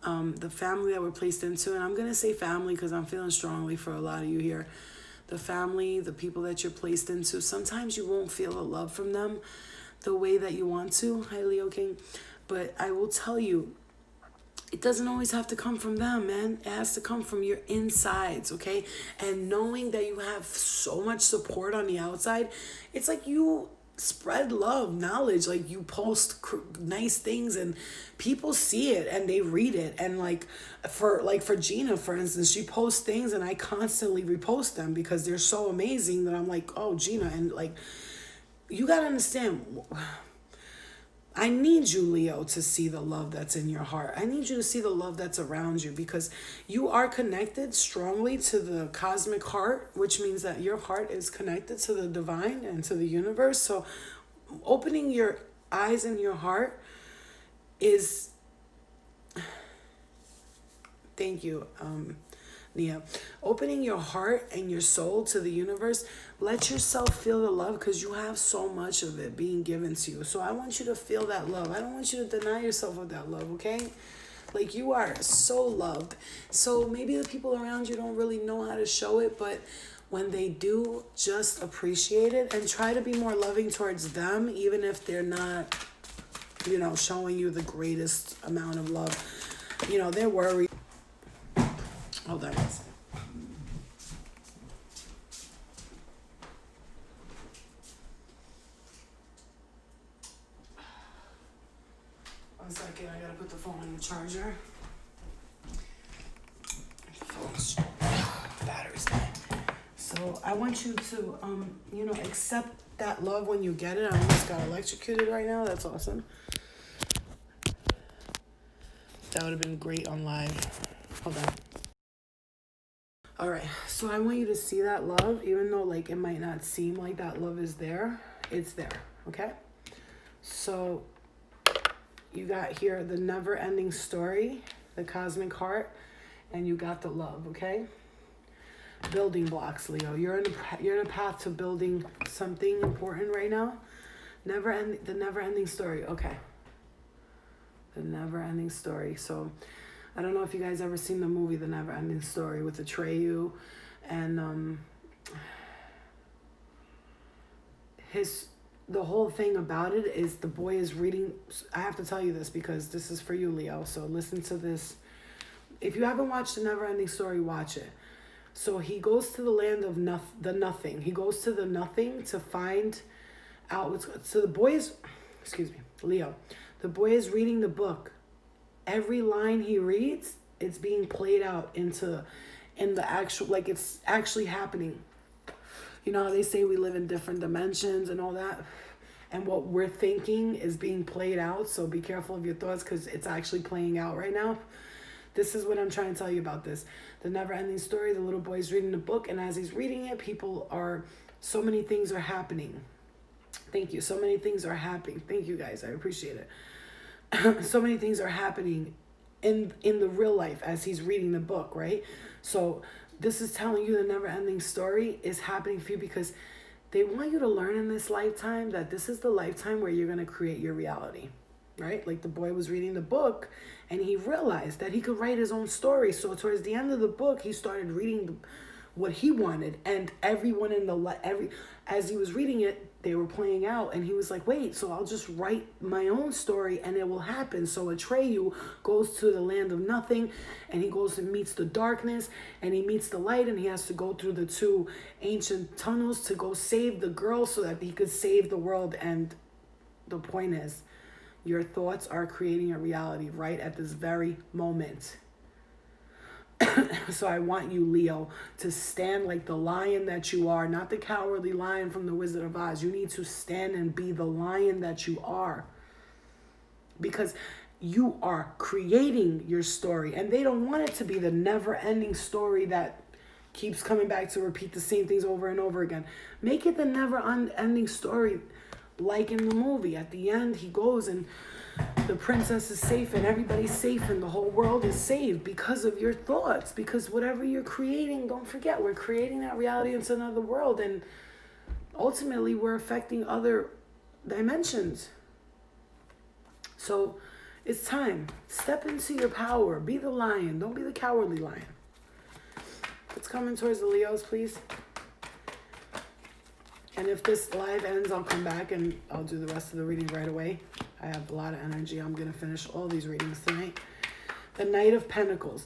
the family that we're placed into, and I'm going to say family because I'm feeling strongly for a lot of you here, the family, the people that you're placed into, sometimes you won't feel the love from them the way that you want to. Hi, Leo King. But I will tell you, it doesn't always have to come from them, man. It has to come from your insides, okay? And knowing that you have so much support on the outside, it's like you spread love, knowledge, like you post nice things and people see it and they read it. And for Gina, for instance, she posts things and I constantly repost them because they're so amazing that I'm like, oh, Gina. And like, you got to understand, I need you, Leo, to see the love that's in your heart. I need you to see the love that's around you, because you are connected strongly to the cosmic heart, which means that your heart is connected to the divine and to the universe. So opening your eyes and your heart is... Thank you, Nia. Opening your heart and your soul to the universe, let yourself feel the love, because you have so much of it being given to you. So I want you to feel that love. I don't want you to deny yourself of that love, okay? Like, you are so loved. So maybe the people around you don't really know how to show it, but when they do, just appreciate it and try to be more loving towards them, even if they're not, you know, showing you the greatest amount of love. You know, they're worried. Hold on. One second, I gotta put the phone on the charger. Phone's battery's dying. So I want you to, you know, accept that love when you get it. I almost got electrocuted right now. That's awesome. That would have been great on live. Hold on. All right. So I want you to see that love, even though like it might not seem like that love is there. It's there. Okay. So you got here the never-ending story, the cosmic heart, and you got the love. Okay. Building blocks, Leo. You're in a path to building something important right now. The never-ending story. Okay. The never-ending story. So, I don't know if you guys ever seen the movie The Never-Ending Story with Atreyu, and the whole thing about it is the boy is reading. I have to tell you this because this is for you, Leo. So listen to this. If you haven't watched The Never-Ending Story, watch it. So he goes to the land of the nothing. He goes to the nothing to find out what's... So the boy is... Excuse me, Leo. The boy is reading the book. Every line he reads, it's being played out in the actual... Like, it's actually happening. You know how they say we live in different dimensions and all that? And what we're thinking is being played out. So be careful of your thoughts because it's actually playing out right now. This is what I'm trying to tell you about this. The never-ending story, the little boy's reading the book, and as he's reading it, so many things are happening. Thank you. So many things are happening. Thank you, guys. I appreciate it. So many things are happening in the real life as he's reading the book, right? So this is telling you the never-ending story is happening for you because they want you to learn in this lifetime that this is the lifetime where you're going to create your reality. Right? Like the boy was reading the book and he realized that he could write his own story. So towards the end of the book, he started reading what he wanted, and everyone as he was reading it, they were playing out, and he was like, wait, so I'll just write my own story and it will happen. So Atreyu goes to the land of nothing, and he goes and meets the darkness, and he meets the light, and he has to go through the two ancient tunnels to go save the girl so that he could save the world. And the point is, your thoughts are creating a reality right at this very moment. So I want you, Leo, to stand like the lion that you are, not the cowardly lion from the Wizard of Oz. You need to stand and be the lion that you are. Because you are creating your story. And they don't want it to be the never-ending story that keeps coming back to repeat the same things over and over again. Make it the never-ending story. Like in the movie, at the end, he goes and the princess is safe and everybody's safe and the whole world is saved because of your thoughts. Because whatever you're creating, don't forget, we're creating that reality into another world. And ultimately, we're affecting other dimensions. So it's time. Step into your power. Be the lion. Don't be the cowardly lion. It's coming towards the Leos, please. And if this live ends, I'll come back and I'll do the rest of the reading right away. I have a lot of energy. I'm going to finish all these readings tonight. The Knight of Pentacles.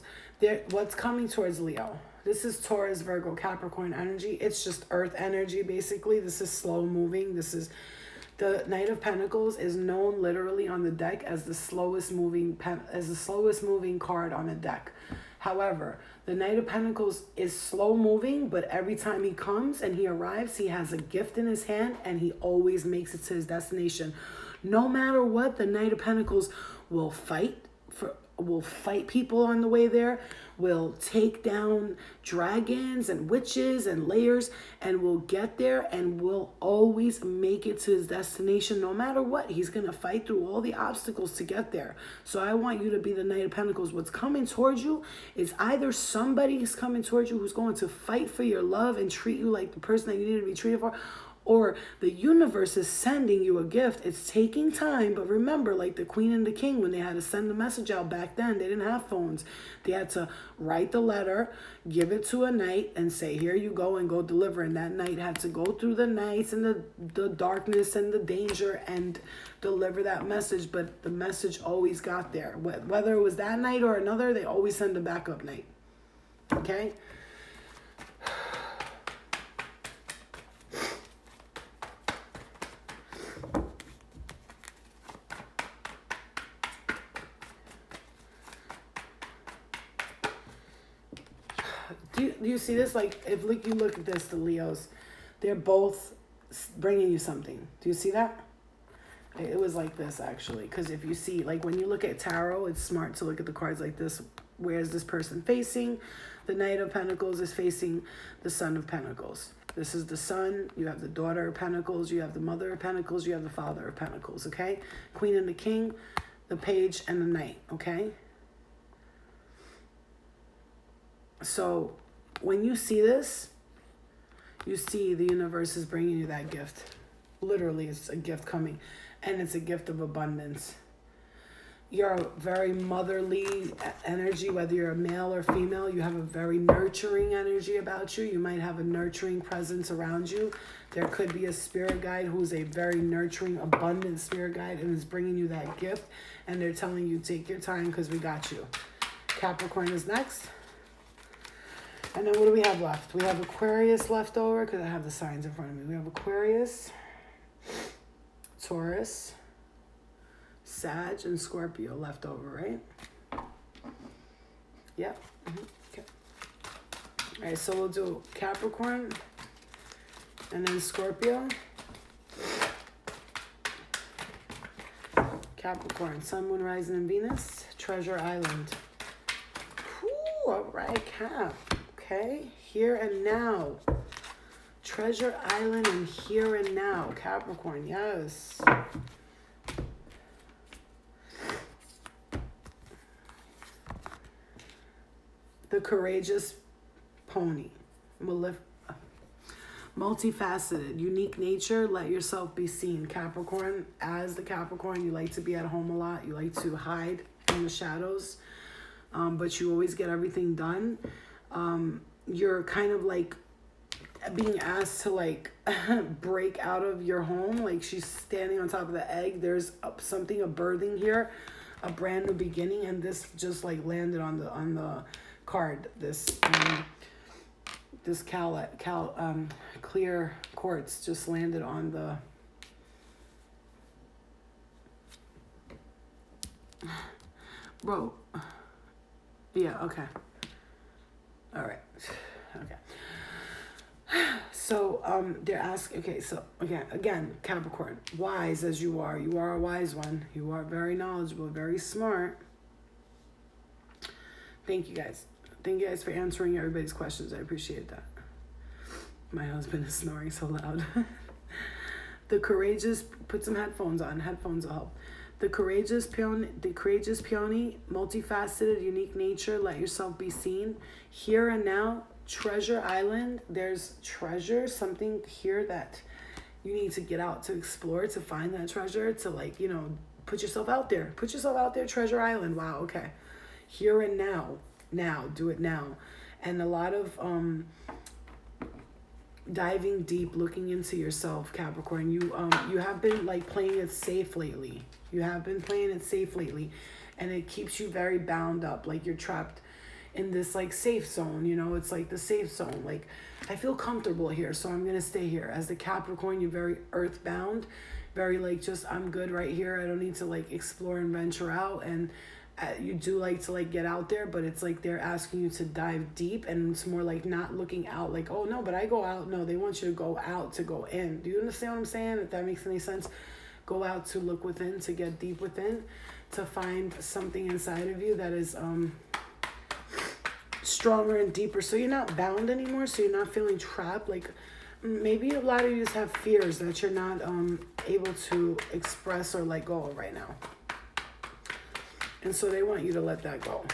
What's coming towards Leo? This is Taurus, Virgo, Capricorn energy. It's just earth energy, basically. This is slow moving. The Knight of Pentacles is known literally on the deck as the slowest moving card on the deck. However, the Knight of Pentacles is slow moving, but every time he comes and he arrives, he has a gift in his hand and he always makes it to his destination. No matter what, the Knight of Pentacles will fight people on the way there, will take down dragons and witches and layers, and will get there and will always make it to his destination. No matter what, he's going to fight through all the obstacles to get there. So I want you to be the Knight of Pentacles. What's coming towards you is either somebody is coming towards you who's going to fight for your love and treat you like the person that you need to be treated for, or the universe is sending you a gift. It's taking time, but remember, like the Queen and the King, when they had to send the message out back then, they didn't have phones. They had to write the letter, give it to a knight, and say, here you go, and go deliver. And that knight had to go through the nights and the darkness and the danger and deliver that message. But the message always got there. Whether it was that night or another, they always send a backup night. Okay? Do you see this? Like, if you look at this, the Leos, they're both bringing you something. Do you see that? It was like this, actually. Because if you see, like, when you look at tarot, it's smart to look at the cards like this. Where is this person facing? The Knight of Pentacles is facing the Son of Pentacles. This is the Sun. You have the Daughter of Pentacles. You have the Mother of Pentacles. You have the Father of Pentacles, okay? Queen and the King, the Page, and the Knight, okay? So when you see this, you see the universe is bringing you that gift. Literally, it's a gift coming, and it's a gift of abundance. You're a very motherly energy, whether you're a male or female. You have a very nurturing energy about you. You might have a nurturing presence around you. There could be a spirit guide who's a very nurturing, abundant spirit guide and is bringing you that gift, and they're telling you, take your time because we got you. Capricorn is next. And then what do we have left? We have Aquarius left over because I have the signs in front of me. We have Aquarius, Taurus, Sag, and Scorpio left over, right? Yep. Okay. All right, so we'll do Capricorn and then Scorpio. Capricorn, Sun, Moon, Rising, and Venus. Treasure Island. Whew, all right, Cap. Okay, here and now. Treasure Island and here and now. Capricorn, yes. The Courageous Pony. Multifaceted, unique nature, let yourself be seen. Capricorn, as the Capricorn, you like to be at home a lot. You like to hide in the shadows, but you always get everything done. You're kind of like being asked to like break out of your home. Like she's standing on top of the egg. There's something, a birthing here, a brand new beginning, and this just like landed on the card. This clear quartz just landed on the bro. Yeah, okay. All right. Okay. So they're asking, okay, so again, Capricorn, wise as you are a wise one. You are very knowledgeable, very smart. Thank you guys. Thank you guys for answering everybody's questions. I appreciate that. My husband is snoring so loud. The Courageous, put some headphones on. Headphones will help. The Courageous Peony, multifaceted, unique nature, let yourself be seen. Here and now, Treasure Island. There's treasure, something here that you need to get out to explore, to find that treasure, to like, you know, put yourself out there. Put yourself out there, Treasure Island. Wow, okay. Here and now. Now, do it now. And a lot of diving deep, looking into yourself, Capricorn. You have been like playing it safe lately. You have been playing it safe lately, and it keeps you very bound up, like you're trapped in this like safe zone, you know. It's like the safe zone, like I feel comfortable here, so I'm gonna stay here. As the Capricorn, you're very earthbound, very like just I'm good right here. I don't need to like explore and venture out. And you do like to like get out there, but it's like they're asking you to dive deep, and it's more like not looking out like, oh no, but I go out. No, they want you to go out to go in. Do you understand what I'm saying? If that makes any sense. Go out to look within, to get deep within, to find something inside of you that is stronger and deeper, so you're not bound anymore, so you're not feeling trapped. Like maybe a lot of you just have fears that you're not able to express or let go of right now. And so they want you to let that go.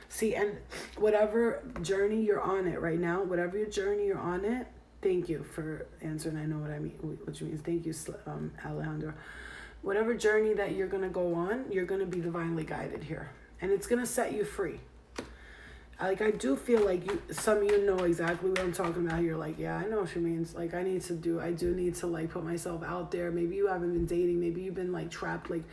See, and whatever journey you're on it right now, whatever your journey you're on it, thank you for answering. I know what I mean, what you mean. Thank you, Alejandro. Whatever journey that you're going to go on, you're going to be divinely guided here. And it's going to set you free. Like, I do feel like some of you know exactly what I'm talking about. You're like, yeah, I know what she means. Like, I do need to, like, put myself out there. Maybe you haven't been dating. Maybe you've been, like, trapped, like,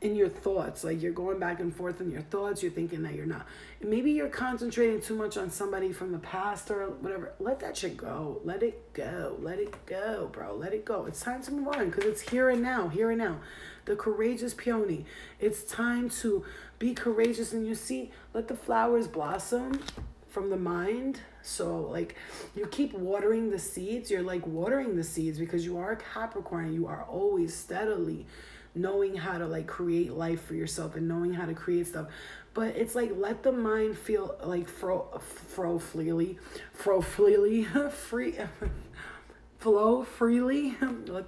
in your thoughts. Like, you're going back and forth in your thoughts. You're thinking that you're not. Maybe you're concentrating too much on somebody from the past or whatever. Let that shit go. Let it go. Let it go, bro. Let it go. It's time to move on because it's here and now. Here and now. The courageous peony. It's time to be courageous. And you see, let the flowers blossom from the mind. So, like, you keep watering the seeds. You're, like, watering the seeds because you are a Capricorn. You are always steadily knowing how to, like, create life for yourself and knowing how to create stuff. But it's like, let the mind feel like flow freely. Let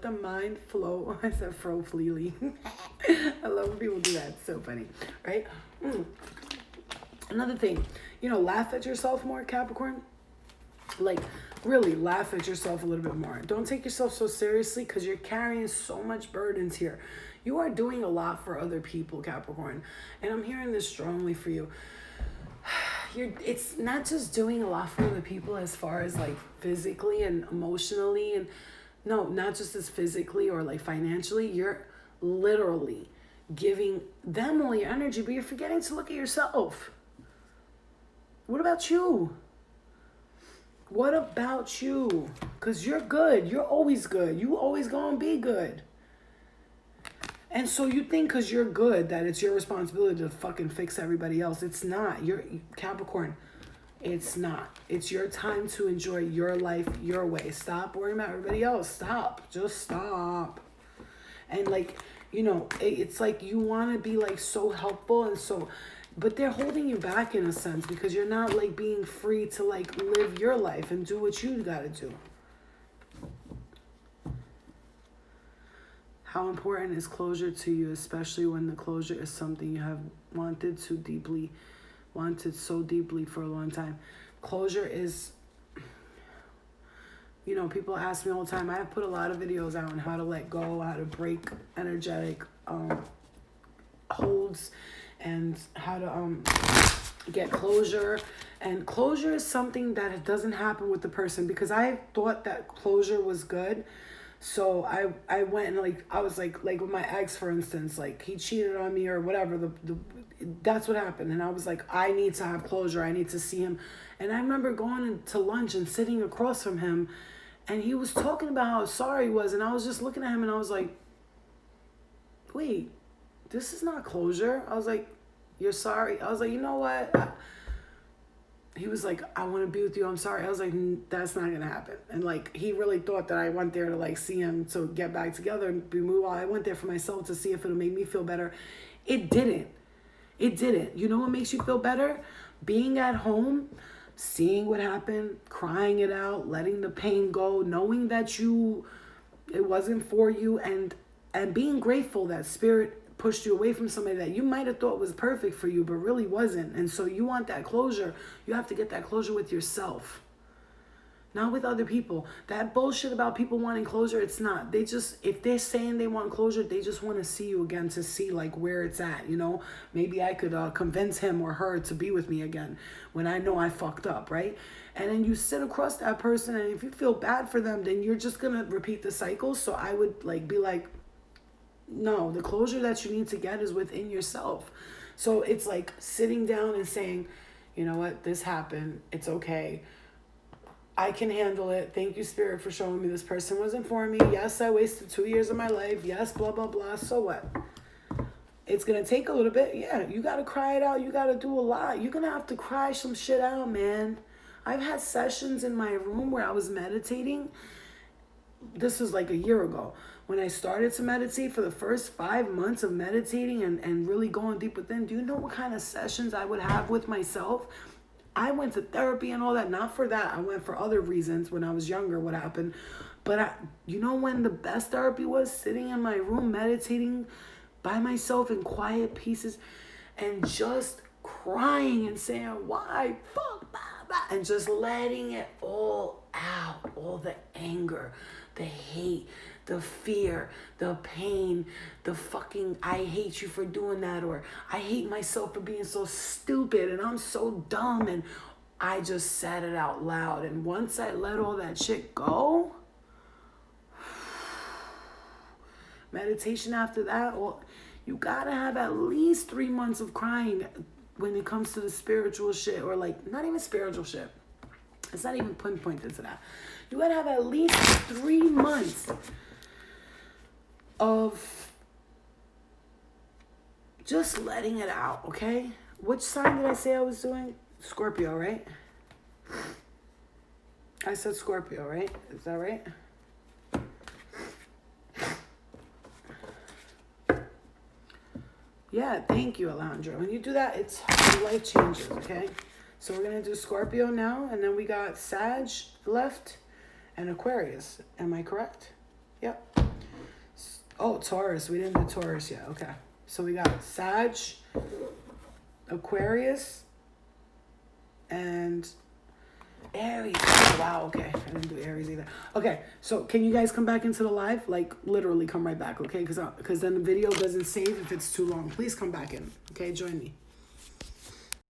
the mind flow. I said flow freely. I love when people do that. It's so funny, right? Another thing, laugh at yourself more, Capricorn. Like, really laugh at yourself a little bit more. Don't take yourself so seriously because you're carrying so much burdens here. You are doing a lot for other people, Capricorn. And I'm hearing this strongly for you. It's not just doing a lot for other people as far as, like, physically and emotionally. And no, not just as physically or, like, financially. You're literally giving them all your energy, but you're forgetting to look at yourself. What about you? What about you? Because you're good. You're always good. You always gonna be good. And so you think because you're good that it's your responsibility to fucking fix everybody else. It's not. You're Capricorn. It's not. It's your time to enjoy your life your way. Stop worrying about everybody else. Stop. Just stop. And, like, it's like you want to be, like, so helpful and so... But they're holding you back in a sense because you're not, like, being free to, like, live your life and do what you gotta do. How important is closure to you, especially when the closure is something you have wanted so deeply for a long time? Closure is, people ask me all the time. I have put a lot of videos out on how to let go, how to break energetic holds, and how to get closure. And closure is something that doesn't happen with the person because I thought that closure was good. So I went and, like, I was like with my ex, for instance, like, he cheated on me or whatever. That's what happened. And I was like, I need to have closure. I need to see him. And I remember going to lunch and sitting across from him, and he was talking about how sorry he was. And I was just looking at him and I was like, wait, this is not closure. I was like, you're sorry. I was like, you know what? He was like, I want to be with you. I'm sorry. I was like, that's not going to happen. And, like, he really thought that I went there to, like, see him to get back together and be moved on. I went there for myself to see if it'll make me feel better. It didn't. It didn't. You know what makes you feel better? Being at home, seeing what happened, crying it out, letting the pain go, knowing that it wasn't for you, and being grateful that spirit pushed you away from somebody that you might have thought was perfect for you, but really wasn't. And so you want that closure. You have to get that closure with yourself, not with other people. That bullshit about people wanting closure, it's not. If they're saying they want closure, they just want to see you again to see, like, where it's at, Maybe I could convince him or her to be with me again when I know I fucked up, right? And then you sit across that person, and if you feel bad for them, then you're just going to repeat the cycle. So I would, like, be like, no, the closure that you need to get is within yourself. So it's like sitting down and saying, you know what, this happened. It's okay. I can handle it. Thank you, Spirit, for showing me this person wasn't for me. Yes, I wasted 2 years of my life. Yes, blah, blah, blah. So what? It's going to take a little bit. Yeah, you got to cry it out. You got to do a lot. You're going to have to cry some shit out, man. I've had sessions in my room where I was meditating. This was like a year ago. When I started to meditate, for the first 5 months of meditating and really going deep within, do you know what kind of sessions I would have with myself? I went to therapy and all that. Not for that. I went for other reasons when I was younger, what happened. But you know when the best therapy was? Sitting in my room, meditating by myself in quiet pieces and just crying and saying, why, fuck, blah, blah, and just letting it all out, all the anger, the hate, the fear, the pain, the fucking, I hate you for doing that, or I hate myself for being so stupid, and I'm so dumb, and I just said it out loud. And once I let all that shit go, meditation after that, well, you gotta have at least 3 months of crying when it comes to the spiritual shit, or like, not even spiritual shit. It's not even pinpointed to that. You gotta have at least 3 months of just letting it out, okay? Which sign did I say I was doing? Scorpio, right? I said Scorpio, right? Is that right? Yeah, thank you, Alondra. When you do that, it's life changes, okay? So we're going to do Scorpio now, and then we got Sag left and Aquarius. Am I correct? Yep. Oh, Taurus. We didn't do Taurus yet. Okay. So we got Sag, Aquarius, and Aries. Oh, wow, okay. I didn't do Aries either. Okay, so can you guys come back into the live? Like, literally come right back, okay? Because then the video doesn't save if it's too long. Please come back in, okay? Join me.